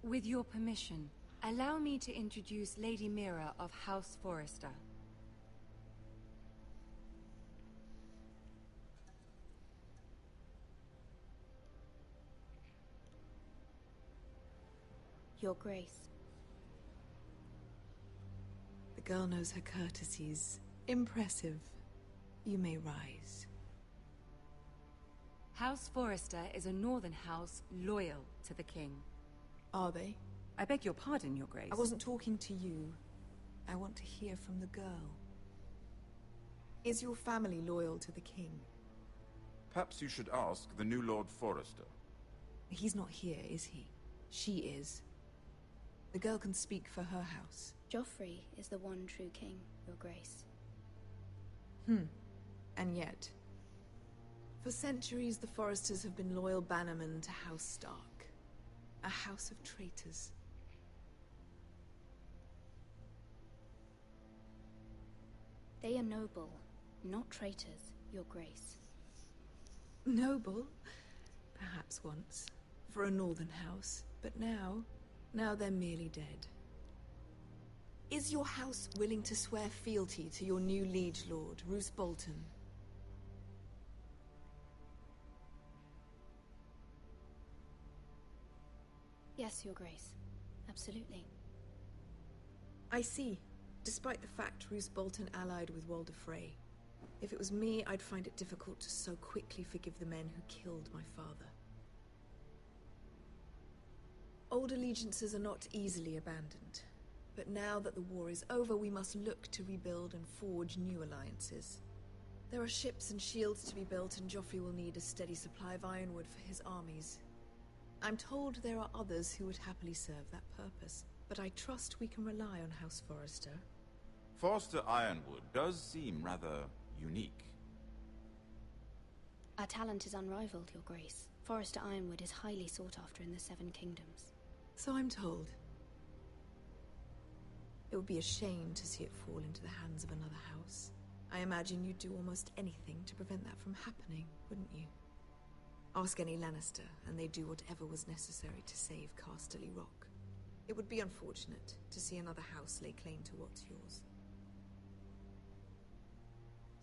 With your permission, allow me to introduce Lady Mira of House Forrester. Your Grace. The girl knows her courtesies. Impressive. You may rise. House Forrester is a northern house loyal to the king. Are they? I beg your pardon, Your Grace. I wasn't talking to you. I want to hear from the girl. Is your family loyal to the king? Perhaps you should ask the new Lord Forrester. He's not here, is he? She is. The girl can speak for her house. Joffrey is the one true king, Your Grace. And yet, for centuries the Forresters have been loyal bannermen to House Stark. A house of traitors. They are noble, not traitors, Your Grace. Noble? Perhaps once. For a northern house. But now they're merely dead. Is your house willing to swear fealty to your new liege lord, Roose Bolton? Yes, Your Grace. Absolutely. I see. Despite the fact Roose Bolton allied with Walder Frey. If it was me, I'd find it difficult to so quickly forgive the men who killed my father. Old allegiances are not easily abandoned. But now that the war is over, we must look to rebuild and forge new alliances. There are ships and shields to be built, and Joffrey will need a steady supply of ironwood for his armies. I'm told there are others who would happily serve that purpose, but I trust we can rely on House Forrester. Forrester Ironwood does seem rather unique. Our talent is unrivaled, Your Grace. Forrester Ironwood is highly sought after in the Seven Kingdoms. So I'm told. It would be a shame to see it fall into the hands of another house. I imagine you'd do almost anything to prevent that from happening, wouldn't you? Ask any Lannister, and they'd do whatever was necessary to save Casterly Rock. It would be unfortunate to see another house lay claim to what's yours.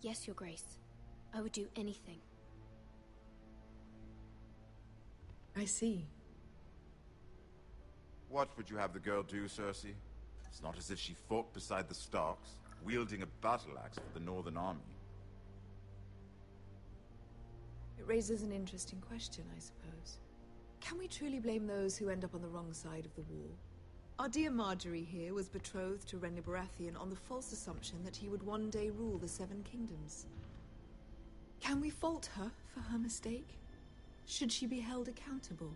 Yes, Your Grace. I would do anything. I see. What would you have the girl do, Cersei? It's not as if she fought beside the Starks, wielding a battle axe for the Northern Army. It raises an interesting question, I suppose. Can we truly blame those who end up on the wrong side of the war? Our dear Marjorie here was betrothed to Renly Baratheon on the false assumption that he would one day rule the Seven Kingdoms. Can we fault her for her mistake? Should she be held accountable?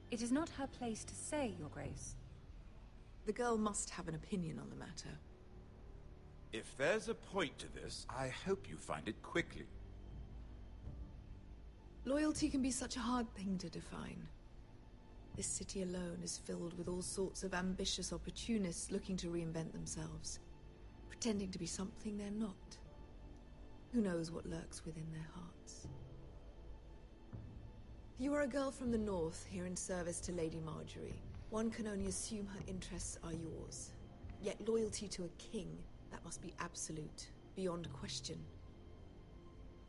It is not her place to say, Your Grace. The girl must have an opinion on the matter. If there's a point to this, I hope you find it quickly. Loyalty can be such a hard thing to define. This city alone is filled with all sorts of ambitious opportunists looking to reinvent themselves, pretending to be something they're not. Who knows what lurks within their hearts? You are a girl from the north, here in service to Lady Marjorie. One can only assume her interests are yours. Yet loyalty to a king, that must be absolute, beyond question.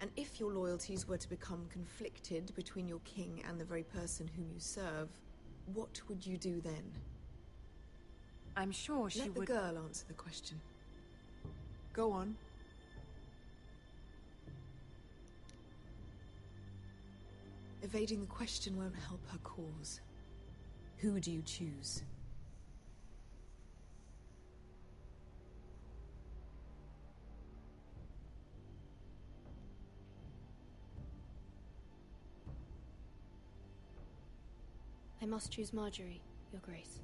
And if your loyalties were to become conflicted between your king and the very person whom you serve, what would you do then? I'm sure she would... Let the girl answer the question. Go on. Evading the question won't help her cause. Who do you choose? I must choose Marjorie, Your Grace.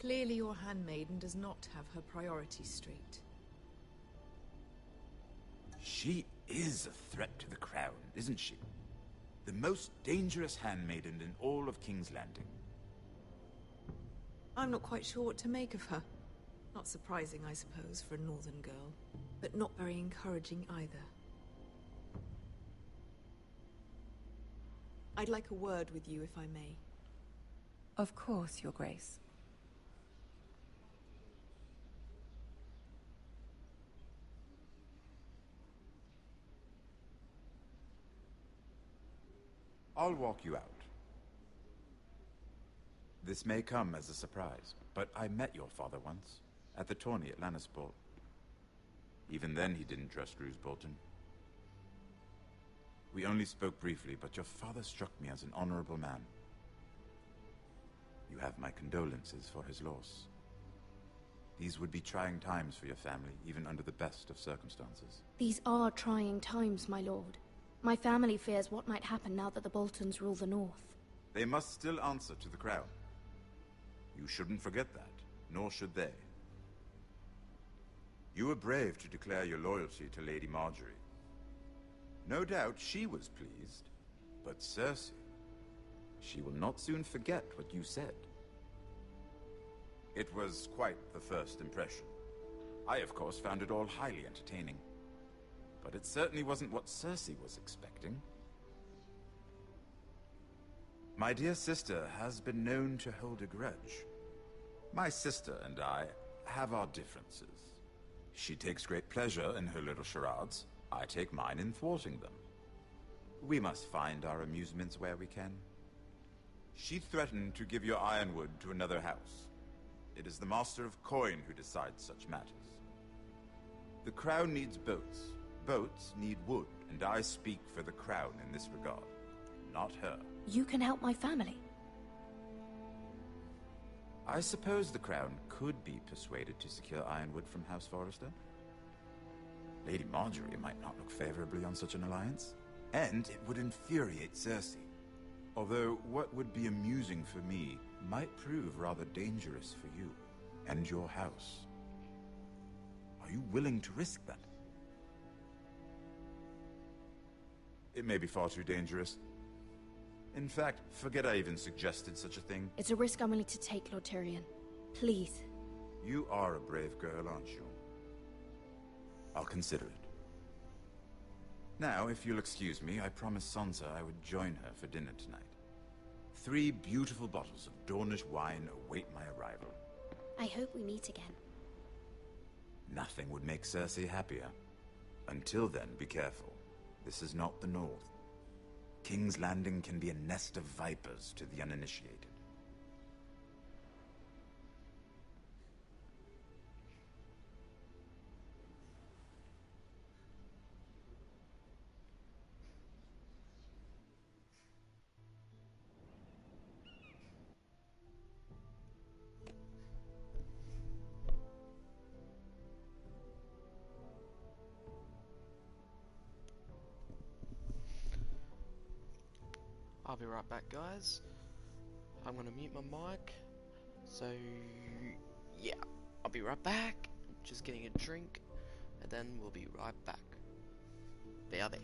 Clearly your handmaiden does not have her priorities straight. She is a threat to the crown, isn't she? The most dangerous handmaiden in all of King's Landing. I'm not quite sure what to make of her. Not surprising, I suppose, for a northern girl, but not very encouraging either. I'd like a word with you, if I may. Of course, Your Grace. I'll walk you out. This may come as a surprise, but I met your father once, at the tourney at Lannisport. Even then he didn't trust Roose Bolton. We only spoke briefly, but your father struck me as an honorable man. You have my condolences for his loss. These would be trying times for your family, even under the best of circumstances. These are trying times, my lord. My family fears what might happen now that the Boltons rule the North. They must still answer to the crown. You shouldn't forget that, nor should they. You were brave to declare your loyalty to Lady Marjorie. No doubt she was pleased, but Cersei, she will not soon forget what you said. It was quite the first impression. I, of course, found it all highly entertaining. But it certainly wasn't what Cersei was expecting. My dear sister has been known to hold a grudge. My sister and I have our differences. She takes great pleasure in her little charades. I take mine in thwarting them. We must find our amusements where we can. She threatened to give your ironwood to another house. It is the Master of Coin who decides such matters. The crown needs boats. Boats need wood, and I speak for the crown in this regard, not her. You can help my family. I suppose the crown could be persuaded to secure ironwood from House Forrester. Lady Marjorie might not look favorably on such an alliance, and it would infuriate Cersei. Although what would be amusing for me might prove rather dangerous for you and your house. Are you willing to risk that? It may be far too dangerous. In fact, forget I even suggested such a thing. It's a risk I'm willing to take, Lord Tyrion. Please. You are a brave girl, aren't you? I'll consider it. Now, if you'll excuse me, I promised Sansa I would join her for dinner tonight. 3 beautiful bottles of Dornish wine await my arrival. I hope we meet again. Nothing would make Cersei happier. Until then, be careful. This is not the North. King's Landing can be a nest of vipers to the uninitiated. I'll be right back, guys. I'm gonna mute my mic. So, yeah, I'll be right back. Just getting a drink, and then we'll be right back. BRB.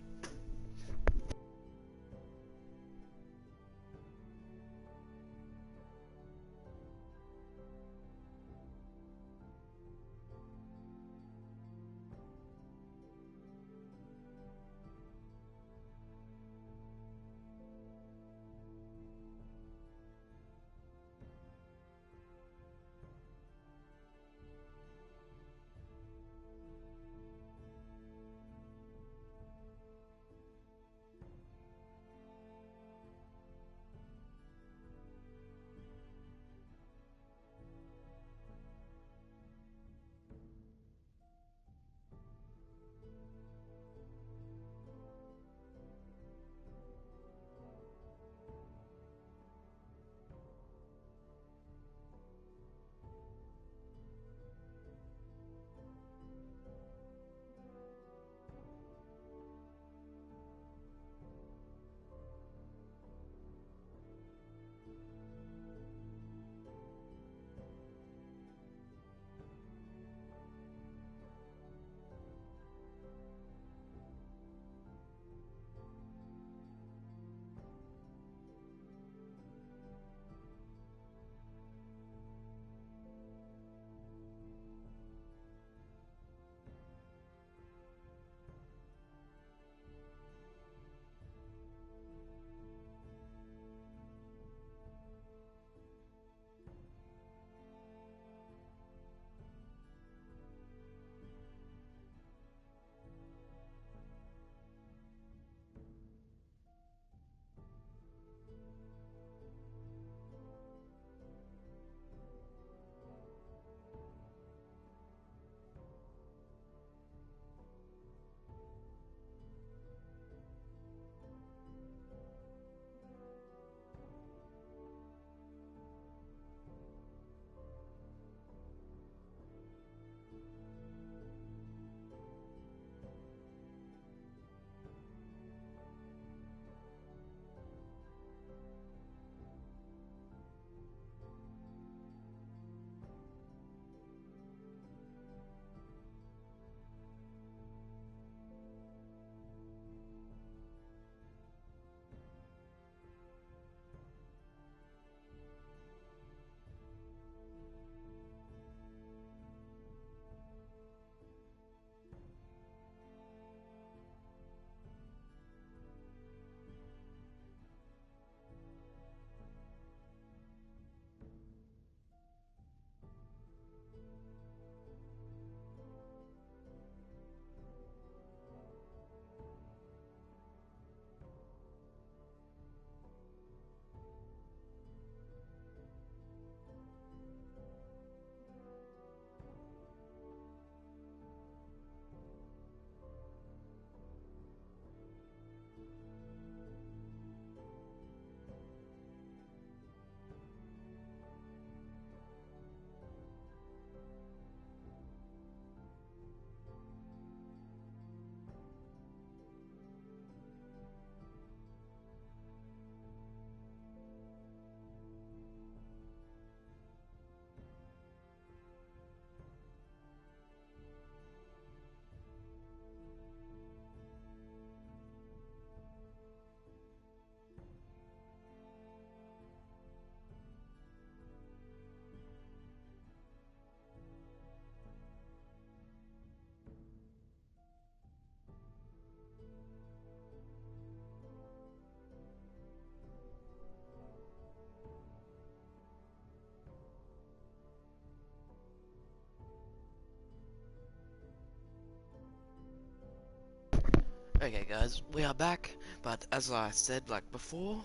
Okay guys, we are back, but as I said like before,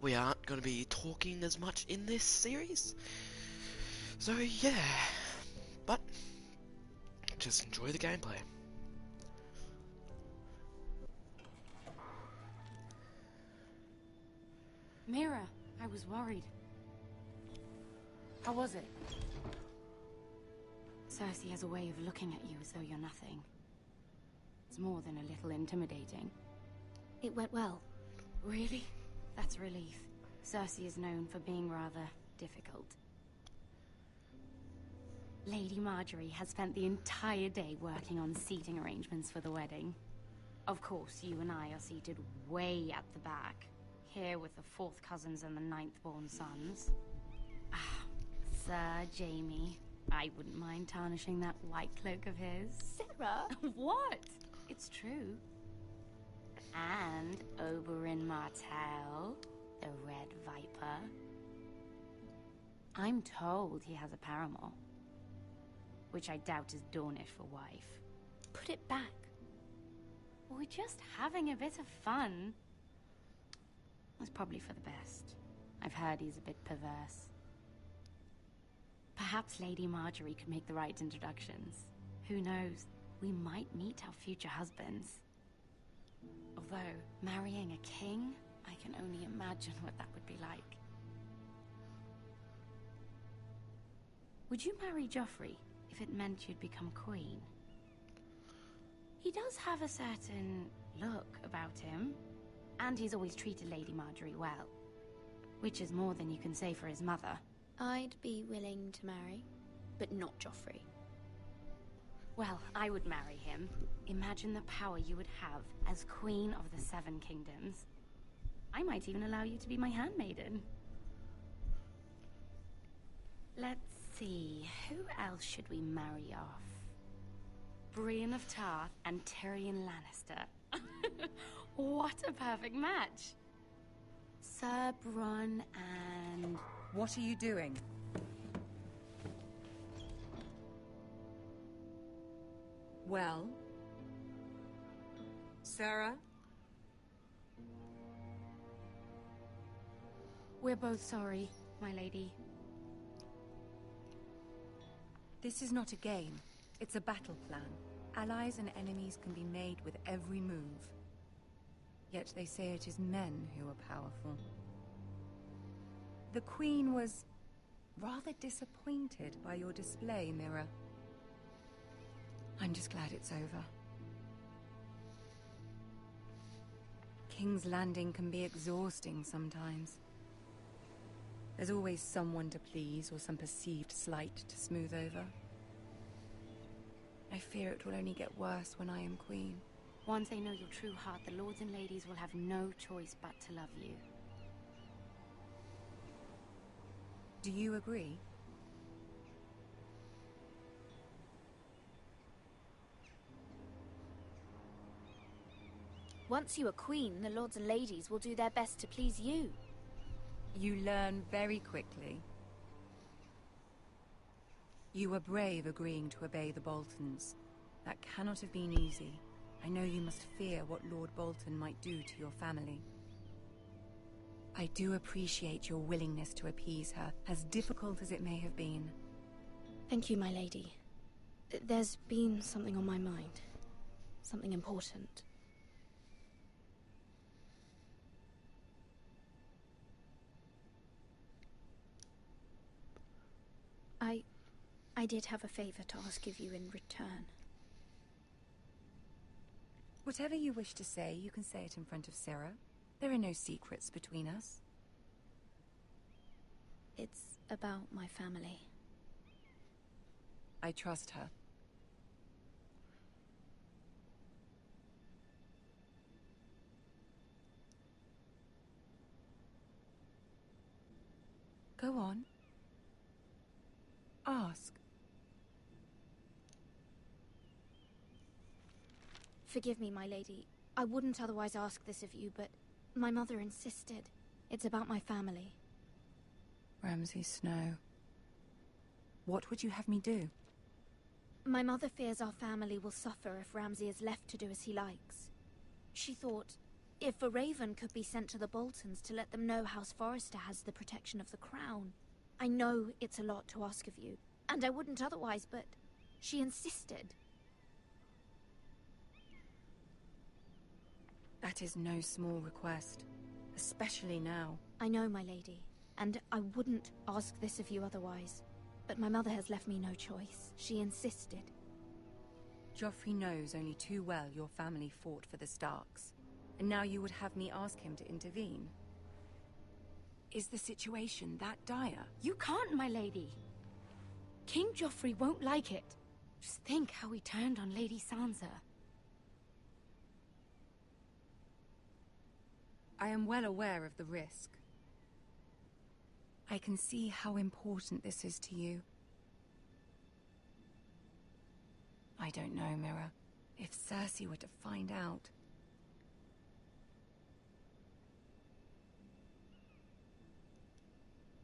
we aren't going to be talking as much in this series. So yeah, but just enjoy the gameplay. Mira, I was worried. How was it? Cersei has a way of looking at you as though you're nothing. It's more than a little intimidating. It went well. Really? That's a relief. Cersei is known for being rather difficult. Lady Marjorie has spent the entire day working on seating arrangements for the wedding. Of course, you and I are seated way at the back, here with the 4th cousins and the 9th-born sons. Ah, Sir Jaime. I wouldn't mind tarnishing that white cloak of his. Sarah? What? It's true. And Oberyn Martell, the Red Viper. I'm told he has a paramour, which I doubt is Dornish for wife. Put it back. We're just having a bit of fun. It's probably for the best. I've heard he's a bit perverse. Perhaps Lady Marjorie could make the right introductions. Who knows? We might meet our future husbands. Although, marrying a king, I can only imagine what that would be like. Would you marry Joffrey if it meant you'd become queen? He does have a certain look about him, and he's always treated Lady Marjorie well, which is more than you can say for his mother. I'd be willing to marry, but not Joffrey. Well, I would marry him. Imagine the power you would have as Queen of the 7 Kingdoms. I might even allow you to be my handmaiden. Let's see, who else should we marry off? Brienne of Tarth and Tyrion Lannister. What a perfect match! Sir Bronn and... What are you doing? Well? Sarah? We're both sorry, my lady. This is not a game. It's a battle plan. Allies and enemies can be made with every move. Yet they say it is men who are powerful. The Queen was rather disappointed by your display, Mira. I'm just glad it's over. King's Landing can be exhausting sometimes. There's always someone to please or some perceived slight to smooth over. I fear it will only get worse when I am queen. Once they know your true heart, the lords and ladies will have no choice but to love you. Do you agree? Once you are queen, the lords and ladies will do their best to please you. You learn very quickly. You were brave agreeing to obey the Boltons. That cannot have been easy. I know you must fear what Lord Bolton might do to your family. I do appreciate your willingness to appease her, as difficult as it may have been. Thank you, my lady. There's been something on my mind. Something important. I did have a favor to ask of you in return. Whatever you wish to say, you can say it in front of Sarah. There are no secrets between us. It's about my family. I trust her. Go on. Ask. Forgive me, my lady. I wouldn't otherwise ask this of you, but my mother insisted. It's about my family. Ramsay Snow. What would you have me do? My mother fears our family will suffer if Ramsay is left to do as he likes. She thought if a raven could be sent to the Boltons to let them know House Forrester has the protection of the crown. I know it's a lot to ask of you, and I wouldn't otherwise, but she insisted. That is no small request, especially now. I know, my lady, and I wouldn't ask this of you otherwise. But my mother has left me no choice. She insisted. Joffrey knows only too well your family fought for the Starks, and now you would have me ask him to intervene. Is the situation that dire? You can't, my lady. King Joffrey won't like it. Just think how he turned on Lady Sansa. I am well aware of the risk. I can see how important this is to you. I don't know, Mira. If Cersei were to find out...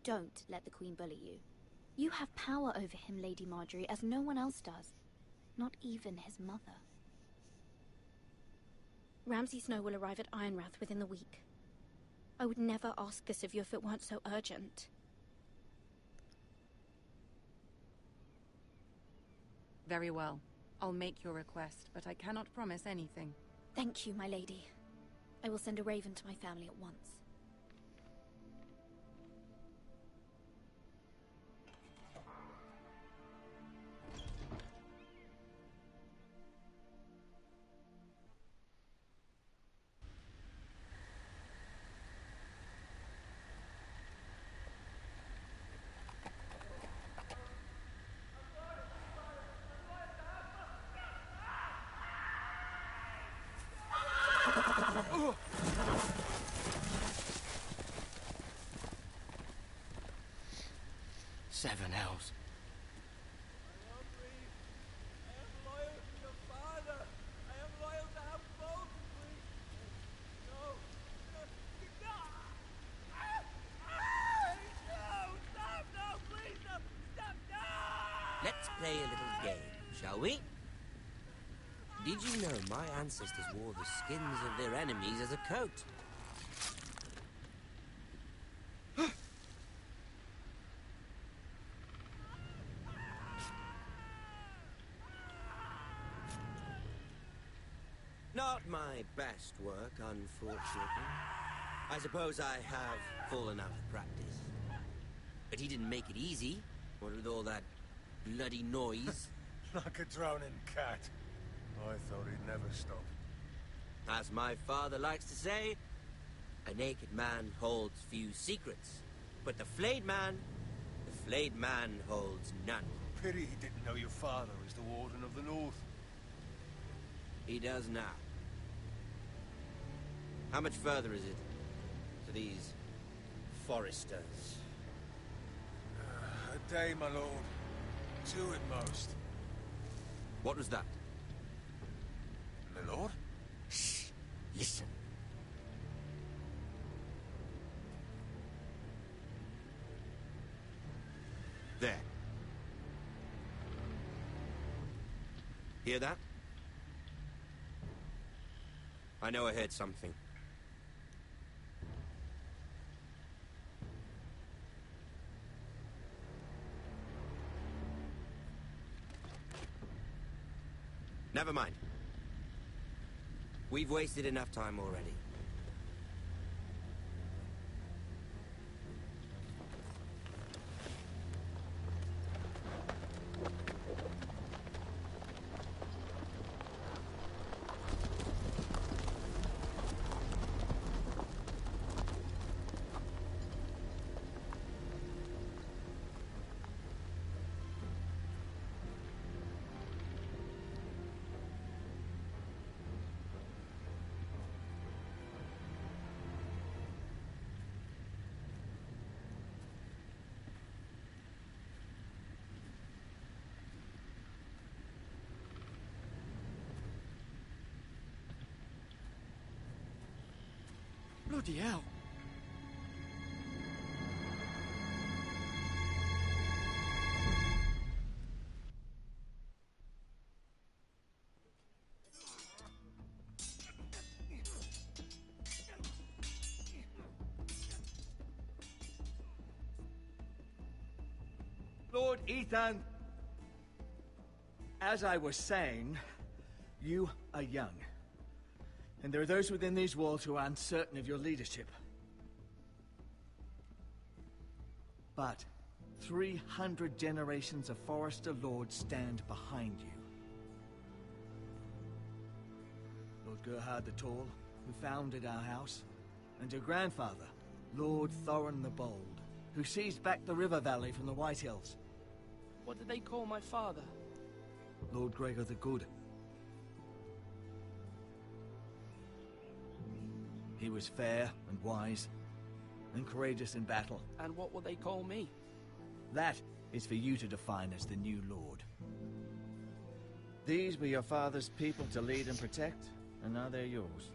Don't let the Queen bully you. You have power over him, Lady Marjorie, as no one else does. Not even his mother. Ramsay Snow will arrive at Ironrath within the week. I would never ask this of you if it weren't so urgent. Very well. I'll make your request, but I cannot promise anything. Thank you, my lady. I will send a raven to my family at once. Seven hells. Let's play a little game, shall we? Did you know my ancestors wore the skins of their enemies as a coat? Not my best work, unfortunately. I suppose I have fallen out of practice. But he didn't make it easy, what with all that bloody noise. Like a drowning cat. I thought he'd never stop. As my father likes to say, a naked man holds few secrets. But the flayed man holds none. Pity he didn't know your father was the Warden of the North. He does now. How much further is it to these Foresters? A day, my lord. 2 at most. What was that? My lord? Shh! Listen. There. Hear that? I know I heard something. Never mind. We've wasted enough time already. Bloody hell. Ethan! As I was saying, you are young. And there are those within these walls who are uncertain of your leadership. But 300 generations of Forester Lords stand behind you. Lord Gerhard the Tall, who founded our house, and your grandfather, Lord Thorin the Bold, who seized back the river valley from the White Hills. What did they call my father? Lord Gregor the Good. He was fair and wise, and courageous in battle. And what will they call me? That is for you to define as the new Lord. These were your father's people to lead and protect, and now they're yours.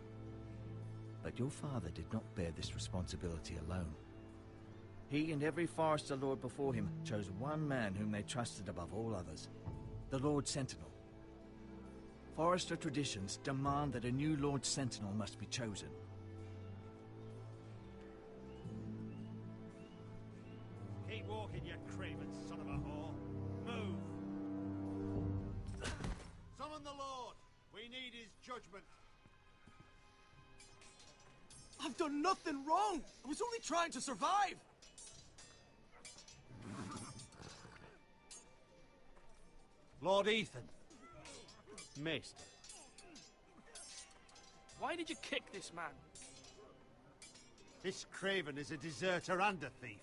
But your father did not bear this responsibility alone. He and every Forester Lord before him chose one man whom they trusted above all others, the Lord Sentinel. Forester traditions demand that a new Lord Sentinel must be chosen. Keep walking, you craven son of a whore. Move! Summon the Lord! We need his judgment. I've done nothing wrong! I was only trying to survive! Lord Ethan. Maester. Why did you kick this man? This craven is a deserter and a thief.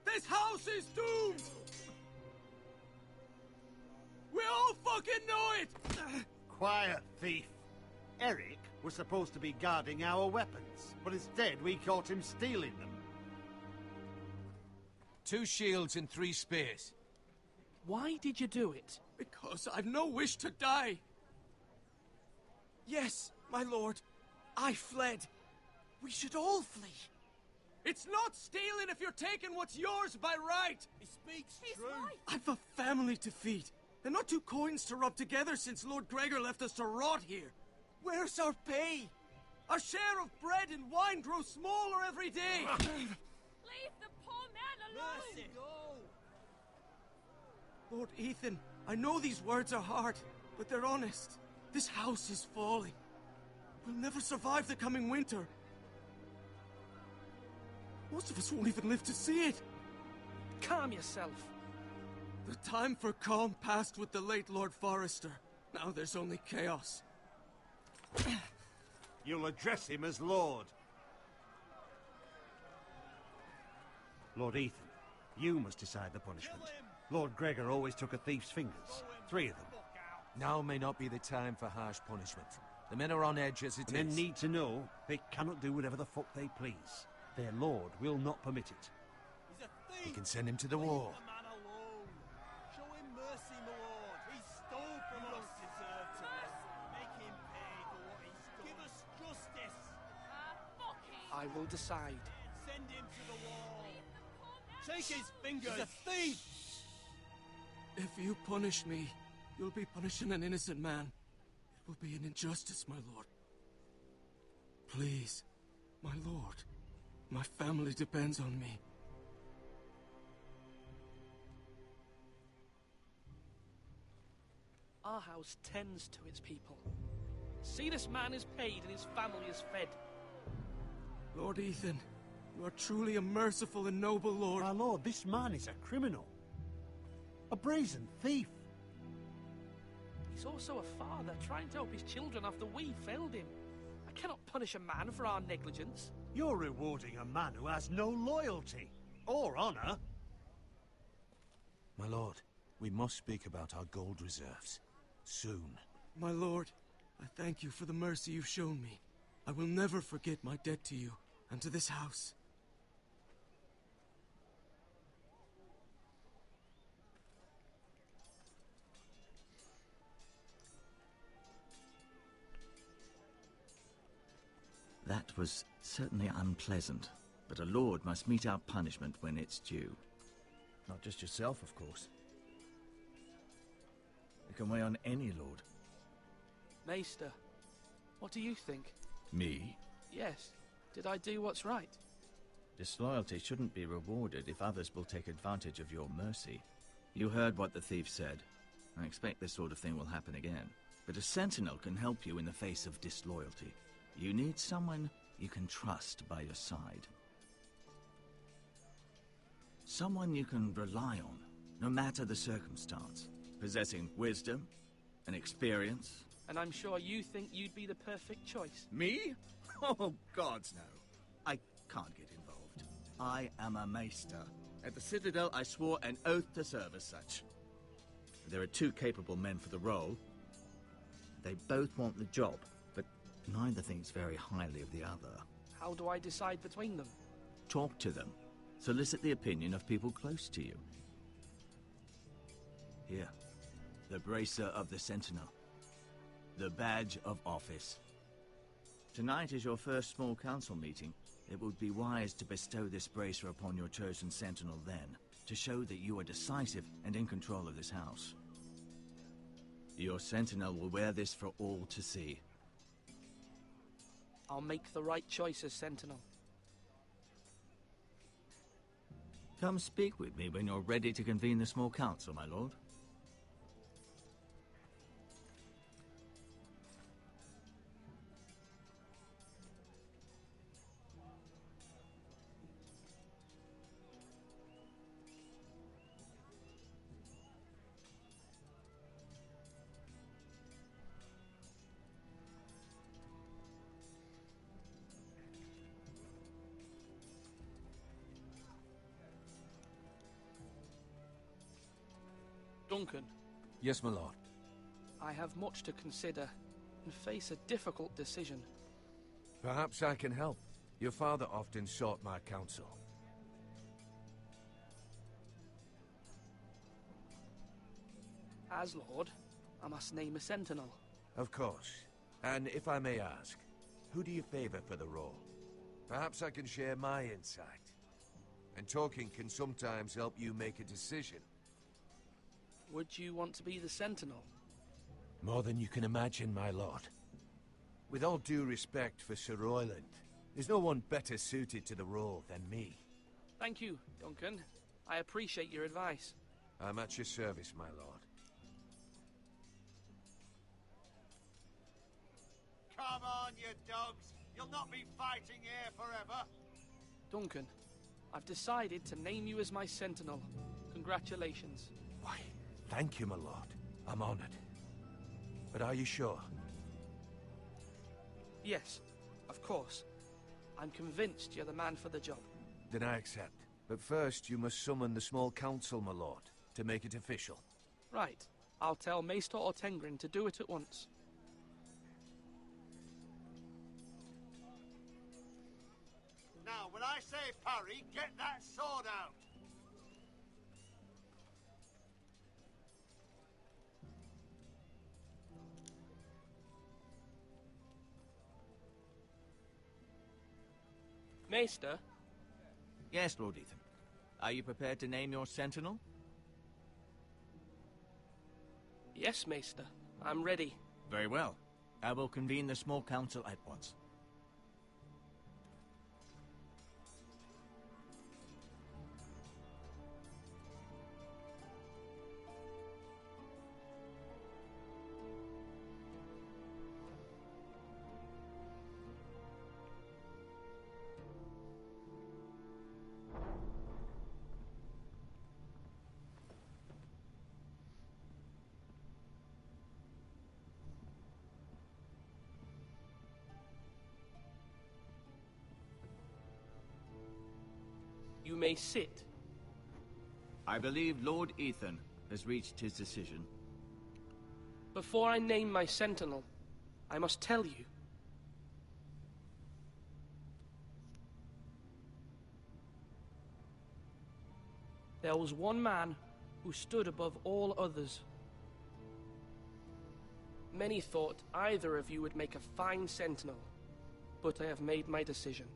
This house is doomed! We all fucking know it! Quiet, thief. Eric was supposed to be guarding our weapons, but instead we caught him stealing them. 2 shields and 3 spears. Why did you do it? Because I've no wish to die. Yes, my lord. I fled. We should all flee. It's not stealing if you're taking what's yours by right. He speaks true. I've a family to feed, and not 2 coins to rub together since Lord Gregor left us to rot here. Where's our pay? Our share of bread and wine grows smaller every day. Leave the poor man alone! Mercy. Lord Ethan, I know these words are hard, but they're honest. This house is falling. We'll never survive the coming winter. Most of us won't even live to see it. Calm yourself. The time for calm passed with the late Lord Forester. Now there's only chaos. You'll address him as Lord. Lord Ethan, you must decide the punishment. Lord Gregor always took a thief's fingers. 3 of them. Now may not be the time for harsh punishment. The men are on edge as it is. Men need to know they cannot do whatever the fuck they please. Their lord will not permit it. He's a thief! We can send him to the wall. Leave the man alone. Show him mercy, my lord. He stole from us. Don't deserve to make him pay for what he stole. Give us justice. Fuck him! I will decide. Send him to the wall. Take his fingers. He's a thief! If you punish me, you'll be punishing an innocent man. It will be an injustice, my lord. Please, my lord. My family depends on me. Our house tends to its people. See, this man is paid and his family is fed. Lord Ethan, you are truly a merciful and noble lord. My lord, this man is a criminal. A brazen thief. He's also a father trying to help his children after we failed him. I cannot punish a man for our negligence. You're rewarding a man who has no loyalty or honor. My lord, we must speak about our gold reserves. Soon. My lord, I thank you for the mercy you've shown me. I will never forget my debt to you and to this house. That was certainly unpleasant, but a lord must meet our punishment when it's due. Not just yourself, of course. You can weigh on any lord. Maester, what do you think? Me? Yes. Did I do what's right? Disloyalty shouldn't be rewarded if others will take advantage of your mercy. You heard what the thief said. I expect this sort of thing will happen again. But a sentinel can help you in the face of disloyalty. You need someone you can trust by your side. Someone you can rely on, no matter the circumstance. Possessing wisdom and experience. And I'm sure you think you'd be the perfect choice. Me? Oh, gods no. I can't get involved. I am a maester. At the Citadel, I swore an oath to serve as such. There are two capable men for the role. They both want the job, but neither thinks very highly of the other. How do I decide between them? Talk to them. Solicit the opinion of people close to you. Here, the Bracer of the Sentinel. The badge of office. Tonight is your first small council meeting. It would be wise to bestow this bracer upon your chosen sentinel then, to show that you are decisive and in control of this house. Your sentinel will wear this for all to see. I'll make the right choice as sentinel. Come speak with me when you're ready to convene the small council, my lord. Duncan. Yes, my lord. I have much to consider and face a difficult decision. Perhaps I can help. Your father often sought my counsel. As Lord, I must name a sentinel. Of course. And if I may ask, who do you favor for the role? Perhaps I can share my insight. And talking can sometimes help you make a decision. Would you want to be the sentinel? More than you can imagine, my lord. With all due respect for Sir Royland, there's no one better suited to the role than me. Thank you, Duncan. I appreciate your advice. I'm at your service, my lord. Come on, you dogs. You'll not be fighting here forever. Duncan, I've decided to name you as my sentinel. Congratulations. Why, thank you, my lord. I'm honored. But are you sure? Yes, of course. I'm convinced you're the man for the job. Then I accept. But first, you must summon the small council, my lord, to make it official. Right. I'll tell Maester Ortengrin to do it at once. Now, when I say parry, get that sword out. Maester? Yes, Lord Ethan. Are you prepared to name your sentinel? Yes, Maester. I'm ready. Very well. I will convene the small council at once. You may sit. I believe Lord Ethan has reached his decision. Before I name my sentinel, I must tell you. There was one man who stood above all others. Many thought either of you would make a fine sentinel, but I have made my decision.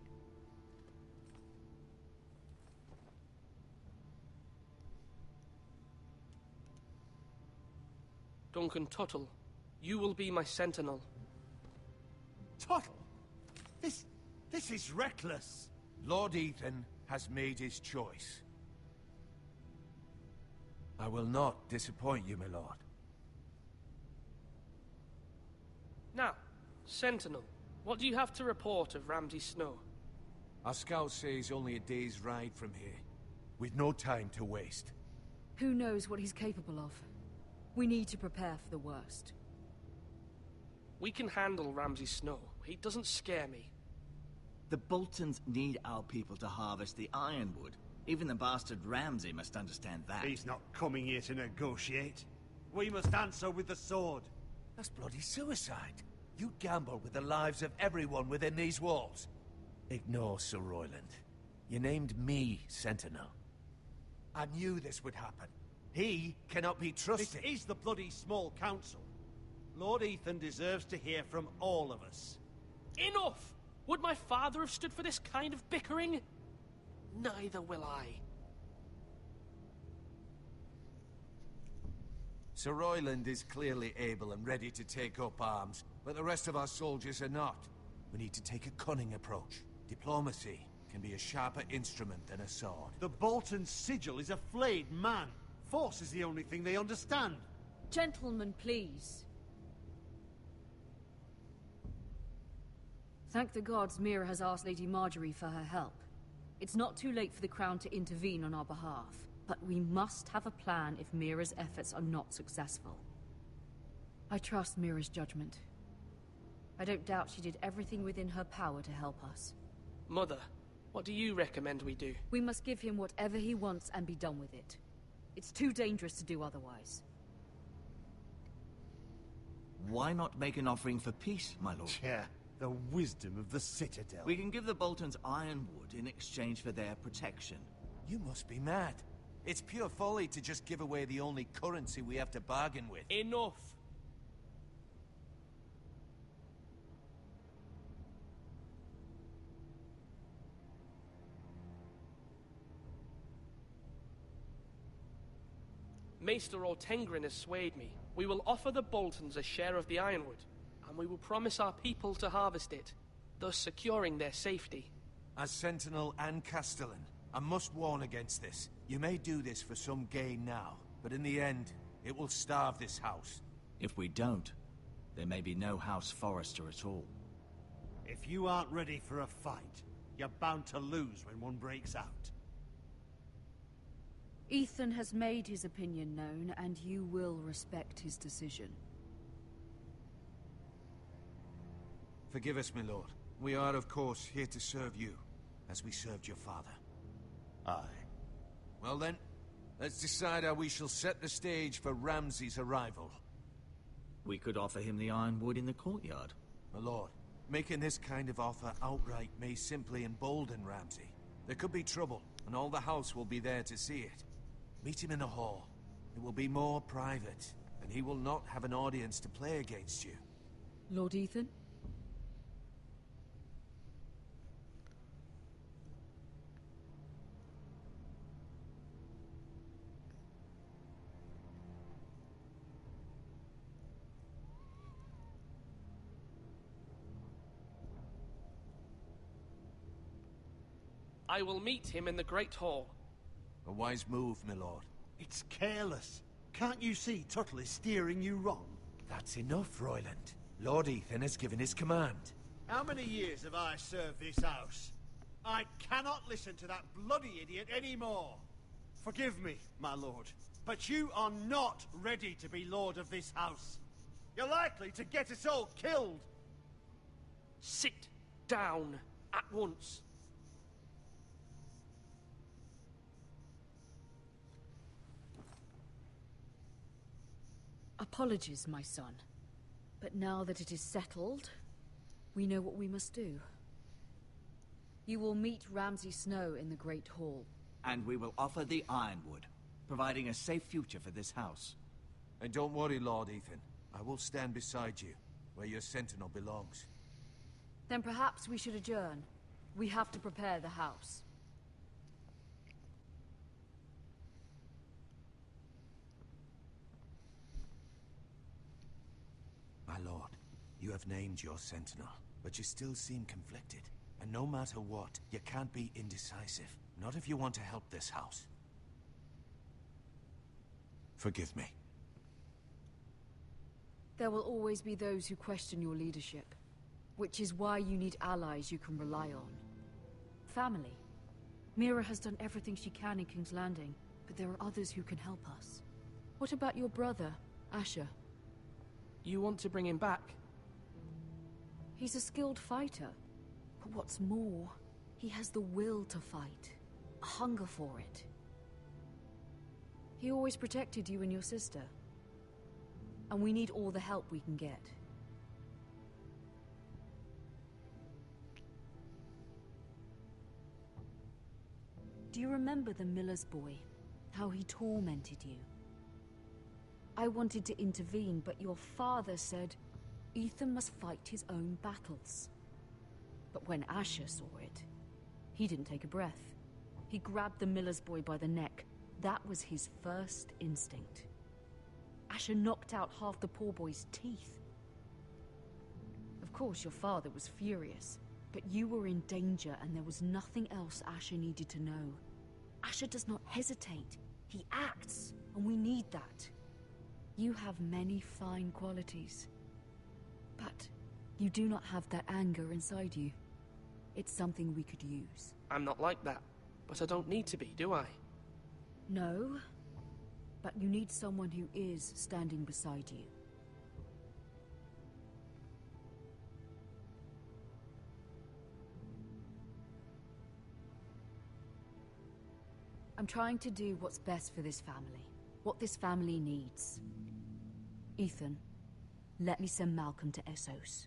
Duncan Tuttle, you will be my sentinel. Tuttle? This is reckless. Lord Ethan has made his choice. I will not disappoint you, my lord. Now, Sentinel, what do you have to report of Ramsay Snow? Our scouts say he's only a day's ride from here, with no time to waste. Who knows what he's capable of? We need to prepare for the worst. We can handle Ramsay Snow. He doesn't scare me. The Boltons need our people to harvest the ironwood. Even the bastard Ramsay must understand that. He's not coming here to negotiate. We must answer with the sword. That's bloody suicide. You gamble with the lives of everyone within these walls. Ignore Sir Royland. You named me Sentinel. I knew this would happen. He cannot be trusted. This is the bloody small council. Lord Ethan deserves to hear from all of us. Enough! Would my father have stood for this kind of bickering? Neither will I. Sir Royland is clearly able and ready to take up arms, but the rest of our soldiers are not. We need to take a cunning approach. Diplomacy can be a sharper instrument than a sword. The Bolton sigil is a flayed man. Force is the only thing they understand. Gentlemen, please. Thank the gods Mira has asked Lady Marjorie for her help. It's not too late for the Crown to intervene on our behalf, but we must have a plan if Mira's efforts are not successful. I trust Mira's judgment. I don't doubt she did everything within her power to help us. Mother, what do you recommend we do? We must give him whatever he wants and be done with it. It's too dangerous to do otherwise. Why not make an offering for peace, my lord? Yeah, the wisdom of the Citadel. We can give the Boltons ironwood in exchange for their protection. You must be mad. It's pure folly to just give away the only currency we have to bargain with. Enough! Maester Ortengrin has swayed me. We will offer the Boltons a share of the ironwood, and we will promise our people to harvest it, thus securing their safety. As Sentinel and Castellan, I must warn against this. You may do this for some gain now, but in the end, it will starve this house. If we don't, there may be no House Forrester at all. If you aren't ready for a fight, you're bound to lose when one breaks out. Ethan has made his opinion known, and you will respect his decision. Forgive us, my lord. We are, of course, here to serve you, as we served your father. Aye. Well then, let's decide how we shall set the stage for Ramsay's arrival. We could offer him the ironwood in the courtyard. My lord, making this kind of offer outright may simply embolden Ramsay. There could be trouble, and all the house will be there to see it. Meet him in the hall. It will be more private, and he will not have an audience to play against you. Lord Ethan? I will meet him in the Great Hall. A wise move, my lord. It's careless. Can't you see Tuttle is steering you wrong? That's enough, Royland. Lord Ethan has given his command. How many years have I served this house? I cannot listen to that bloody idiot anymore. Forgive me, my lord, but you are not ready to be lord of this house. You're likely to get us all killed. Sit down at once. Apologies, my son. But now that it is settled, we know what we must do. You will meet Ramsay Snow in the Great Hall. And we will offer the ironwood, providing a safe future for this house. And don't worry, Lord Ethan. I will stand beside you, where your sentinel belongs. Then perhaps we should adjourn. We have to prepare the house. My lord, you have named your sentinel, but you still seem conflicted. And no matter what, you can't be indecisive. Not if you want to help this house. Forgive me. There will always be those who question your leadership, which is why you need allies you can rely on. Family. Mira has done everything she can in King's Landing, but there are others who can help us. What about your brother, Asher? You want to bring him back? He's a skilled fighter, but what's more, he has the will to fight, a hunger for it. He always protected you and your sister, and we need all the help we can get. Do you remember the miller's boy? How he tormented you? I wanted to intervene, but your father said Ethan must fight his own battles. But when Asher saw it, he didn't take a breath. He grabbed the miller's boy by the neck. That was his first instinct. Asher knocked out half the poor boy's teeth. Of course, your father was furious, but you were in danger and there was nothing else Asher needed to know. Asher does not hesitate. He acts, and we need that. You have many fine qualities, but you do not have that anger inside you. It's something we could use. I'm not like that, but I don't need to be, do I? No, but you need someone who is standing beside you. I'm trying to do what's best for this family, what this family needs. Ethan, let me send Malcolm to Essos.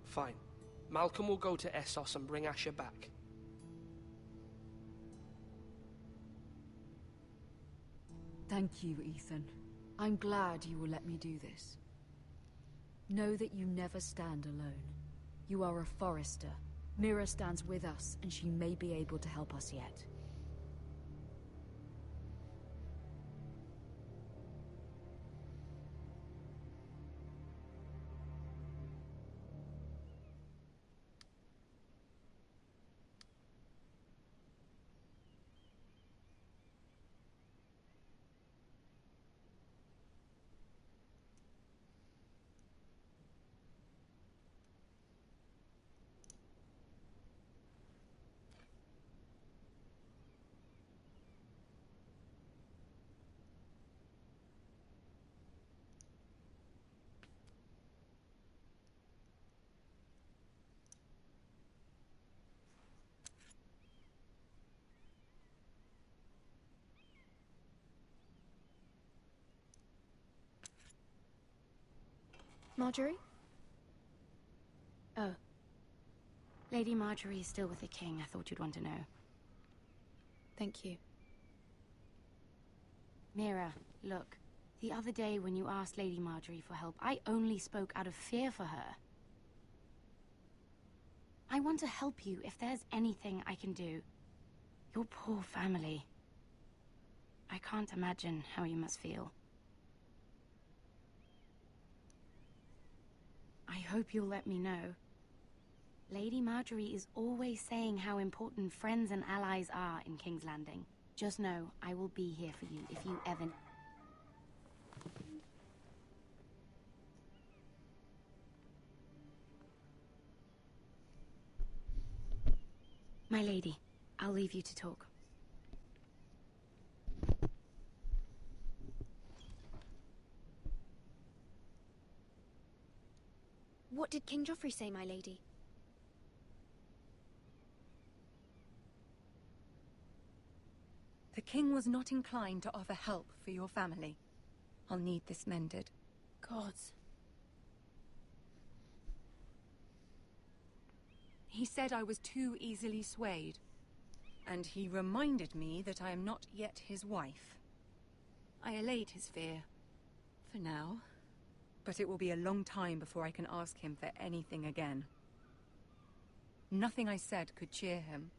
Fine. Malcolm will go to Essos and bring Asher back. Thank you, Ethan. I'm glad you will let me do this. Know that you never stand alone. You are a Forester. Mira stands with us, and she may be able to help us yet. Marjorie? Oh. Lady Marjorie is still with the king. I thought you'd want to know. Thank you. Mira, look. The other day when you asked Lady Marjorie for help, I only spoke out of fear for her. I want to help you if there's anything I can do. Your poor family. I can't imagine how you must feel. I hope you'll let me know. Lady Marjorie is always saying how important friends and allies are in King's Landing. Just know, I will be here for you if you ever... My lady, I'll leave you to talk. What did King Joffrey say, my lady? The king was not inclined to offer help for your family. I'll need this mended. Gods. He said I was too easily swayed. And he reminded me that I am not yet his wife. I allayed his fear. For now. But it will be a long time before I can ask him for anything again. Nothing I said could cheer him.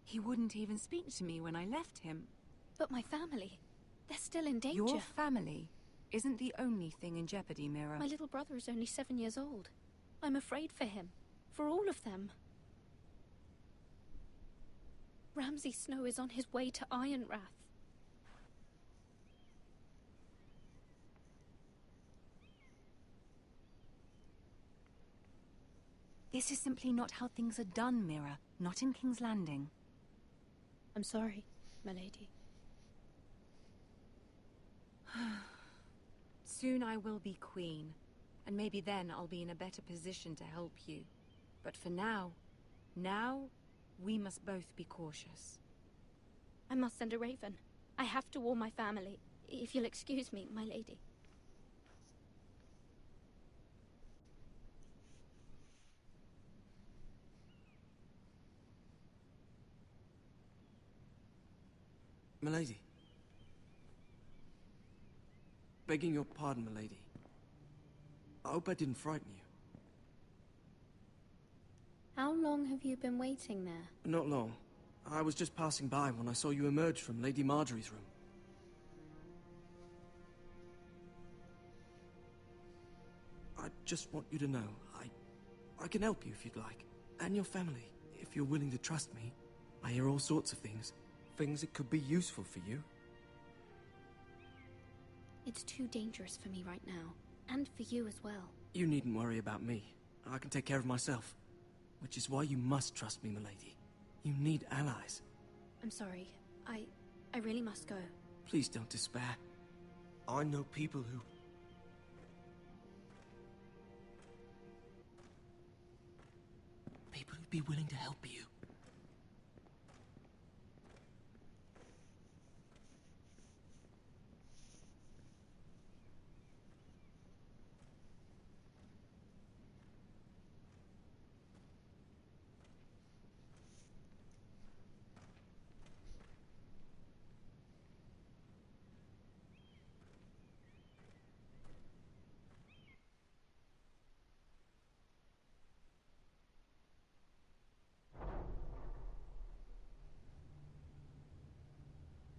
He wouldn't even speak to me when I left him. But my family, they're still in danger. Your family isn't the only thing in jeopardy, Mira. My little brother is only 7 years old. I'm afraid for him. For all of them. Ramsay Snow is on his way to Ironrath. This is simply not how things are done, Mira. Not in King's Landing. I'm sorry, my lady. Soon I will be queen, and maybe then I'll be in a better position to help you. But for now, we must both be cautious. I must send a raven. I have to warn my family. If you'll excuse me, my lady. Milady. Begging your pardon, milady. I hope I didn't frighten you. How long have you been waiting there? Not long. I was just passing by when I saw you emerge from Lady Marjorie's room. I just want you to know, I can help you if you'd like. And your family, if you're willing to trust me. I hear all sorts of things. Things that could be useful for you. It's too dangerous for me right now. And for you as well. You needn't worry about me. I can take care of myself. Which is why you must trust me, milady. You need allies. I'm sorry. I really must go. Please don't despair. I know people who... People who'd be willing to help you.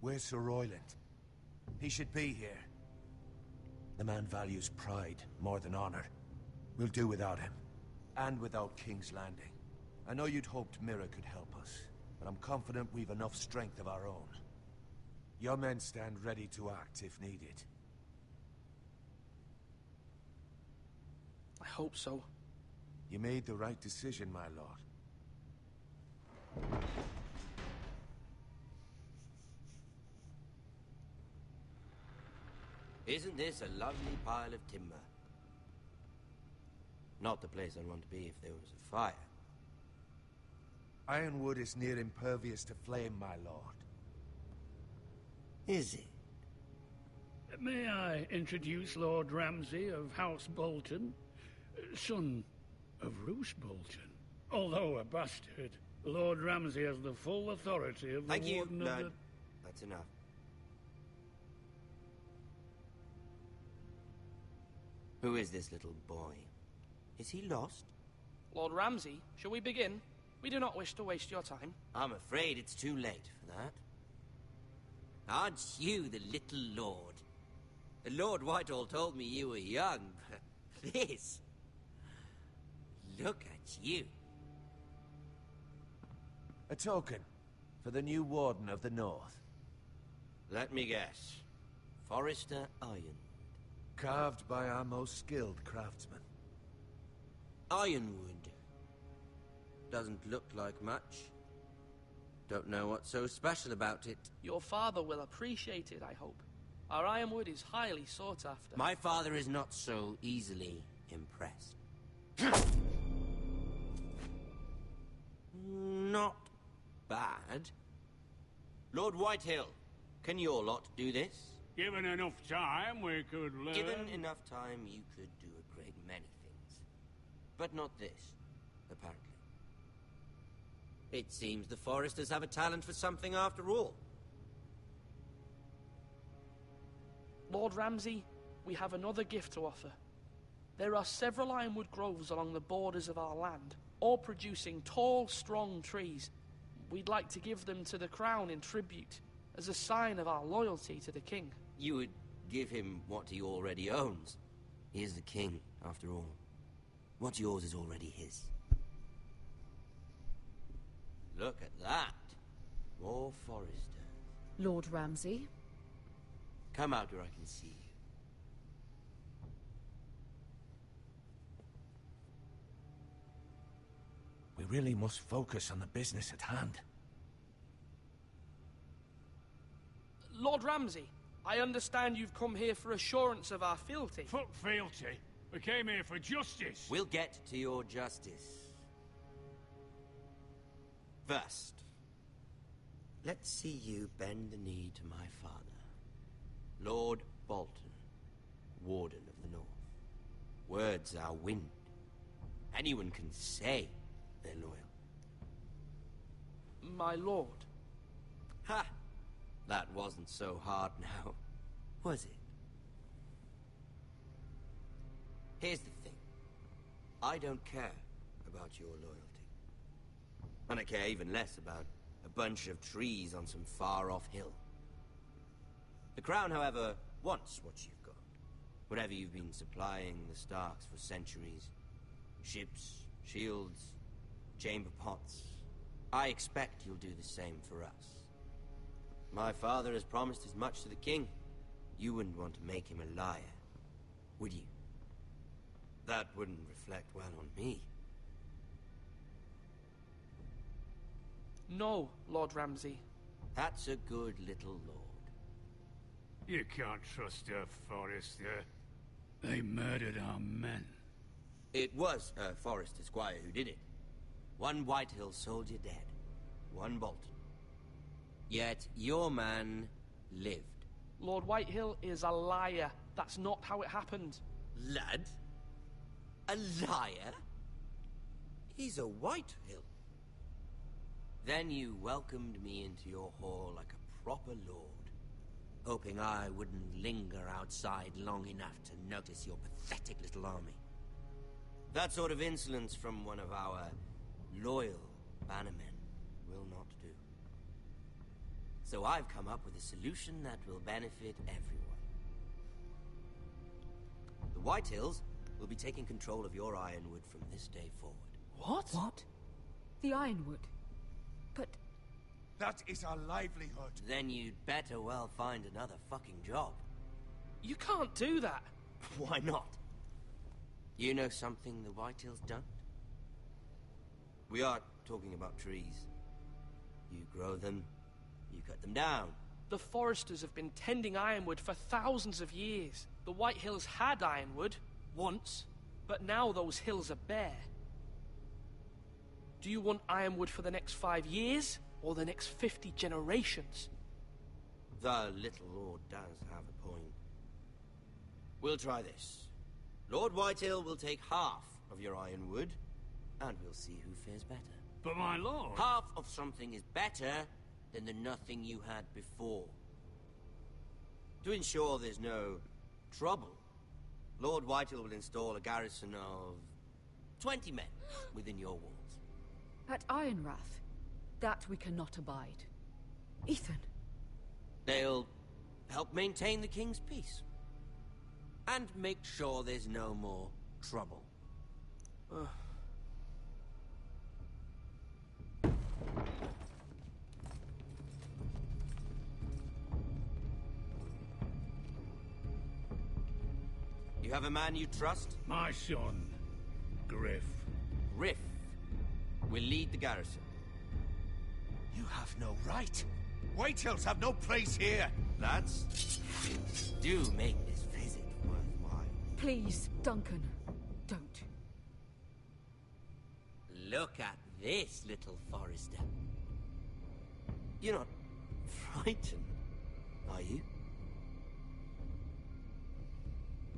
Where's Sir Royland? He should be here. The man values pride more than honor. We'll do without him. And without King's Landing. I know you'd hoped Mira could help us, but I'm confident we've enough strength of our own. Your men stand ready to act if needed. I hope so. You made the right decision, my lord. Isn't this a lovely pile of timber? Not the place I'd want to be if there was a fire. Ironwood is near impervious to flame, my lord. Is it? May I introduce Lord Ramsay of House Bolton, son of Roose Bolton. Although a bastard, Lord Ramsay has the full authority of the Thank you, Warden of Lord. the... That's enough. Who is this little boy? Is he lost? Lord Ramsay, shall we begin? We do not wish to waste your time. I'm afraid it's too late for that. Aren't you the little lord? Lord Whitehall told me you were young, but this... Look at you. A token for the new Warden of the North. Let me guess. Forrester Iron. Carved by our most skilled craftsmen. Ironwood. Doesn't look like much. Don't know what's so special about it. Your father will appreciate it, I hope. Our ironwood is highly sought after. My father is not so easily impressed. Not bad. Lord Whitehill, can your lot do this? Given enough time, we could learn... Given enough time, you could do a great many things. But not this, apparently. It seems the Foresters have a talent for something after all. Lord Ramsay, we have another gift to offer. There are several ironwood groves along the borders of our land, all producing tall, strong trees. We'd like to give them to the crown in tribute, as a sign of our loyalty to the king. You would give him what he already owns. He is the king, after all. What's yours is already his. Look at that. More Foresters. Lord Ramsay? Come out where I can see you. We really must focus on the business at hand. Lord Ramsay, I understand you've come here for assurance of our fealty. Fuck fealty. We came here for justice. We'll get to your justice. First, let's see you bend the knee to my father, Lord Bolton, Warden of the North. Words are wind. Anyone can say they're loyal. My lord. Ha! That wasn't so hard now, was it? Here's the thing. I don't care about your loyalty. And I care even less about a bunch of trees on some far-off hill. The Crown, however, wants what you've got. Whatever you've been supplying the Starks for centuries. Ships, shields, chamber pots. I expect you'll do the same for us. My father has promised as much to the king. You wouldn't want to make him a liar, would you? That wouldn't reflect well on me. No, Lord Ramsay. That's a good little lord. You can't trust a Forester. They murdered our men. It was a Forester squire who did it. One Whitehill soldier dead. One Bolton. Yet your man lived. Lord Whitehill is a liar. That's not how it happened. Lad? A liar? He's a Whitehill. Then you welcomed me into your hall like a proper lord, hoping I wouldn't linger outside long enough to notice your pathetic little army. That sort of insolence from one of our loyal bannermen will not do. So I've come up with a solution that will benefit everyone. The Whitehills will be taking control of your Ironwood from this day forward. What? What? The Ironwood? But... That is our livelihood. Then you'd better well find another fucking job. You can't do that. Why not? You know something the Whitehills don't? We are talking about trees. You grow them, you cut them down. The Foresters have been tending Ironwood for thousands of years. The Whitehills had Ironwood, once, but now those hills are bare. Do you want Ironwood for the next 5 years, or the next 50 generations? The little lord does have a point. We'll try this. Lord Whitehill will take half of your Ironwood, and we'll see who fares better. But my lord... Half of something is better than the nothing you had before. To ensure there's no trouble, Lord Whitehill will install a garrison of 20 men within your walls. At Ironrath, that we cannot abide. Ethan. They'll help maintain the king's peace. And make sure there's no more trouble. You have a man you trust? My son, Griff. Griff will lead the garrison. You have no right. Whitehills have no place here. Lads, do make this visit worthwhile. Please, Duncan, don't. Look at this, little Forester. You're not frightened, are you?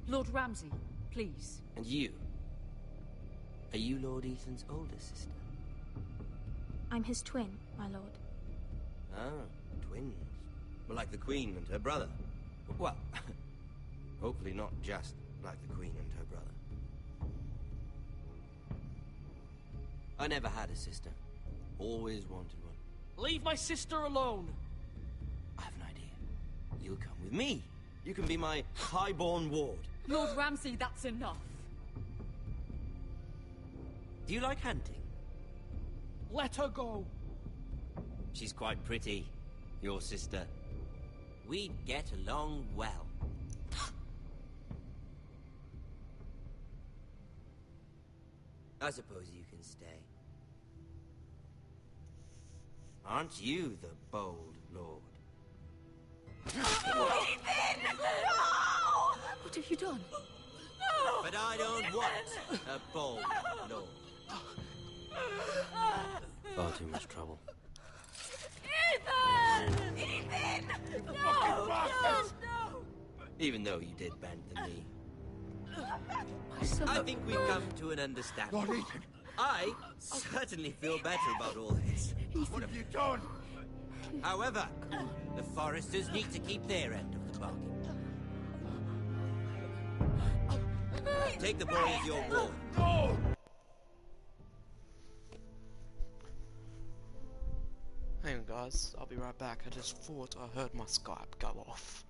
Lord Ramsay, please. And you? Are you Lord Ethan's older sister? I'm his twin, my lord. Ah, twins. Well, like the Queen and her brother. Well, hopefully not just like the Queen and her brother. I never had a sister. Always wanted one. Leave my sister alone! I have an idea. You'll come with me. You can be my highborn ward. Lord Ramsay, that's enough. Do you like hunting? Let her go. She's quite pretty, your sister. We'd get along well. I suppose you can stay. Aren't you the bold lord? Ethan! No! What have you done? No! But I don't want a bold lord. Far too much trouble. Ethan! Ethan! No! No! No! Even though you did bend the knee. My son. I think we've come to an understanding. Lord Ethan! I certainly feel better about all this. What have you done? However, the Foresters need to keep their end of the bargain. Take the boy as your ward. No! Hang on guys, I'll be right back. I just thought I heard my Skype go off.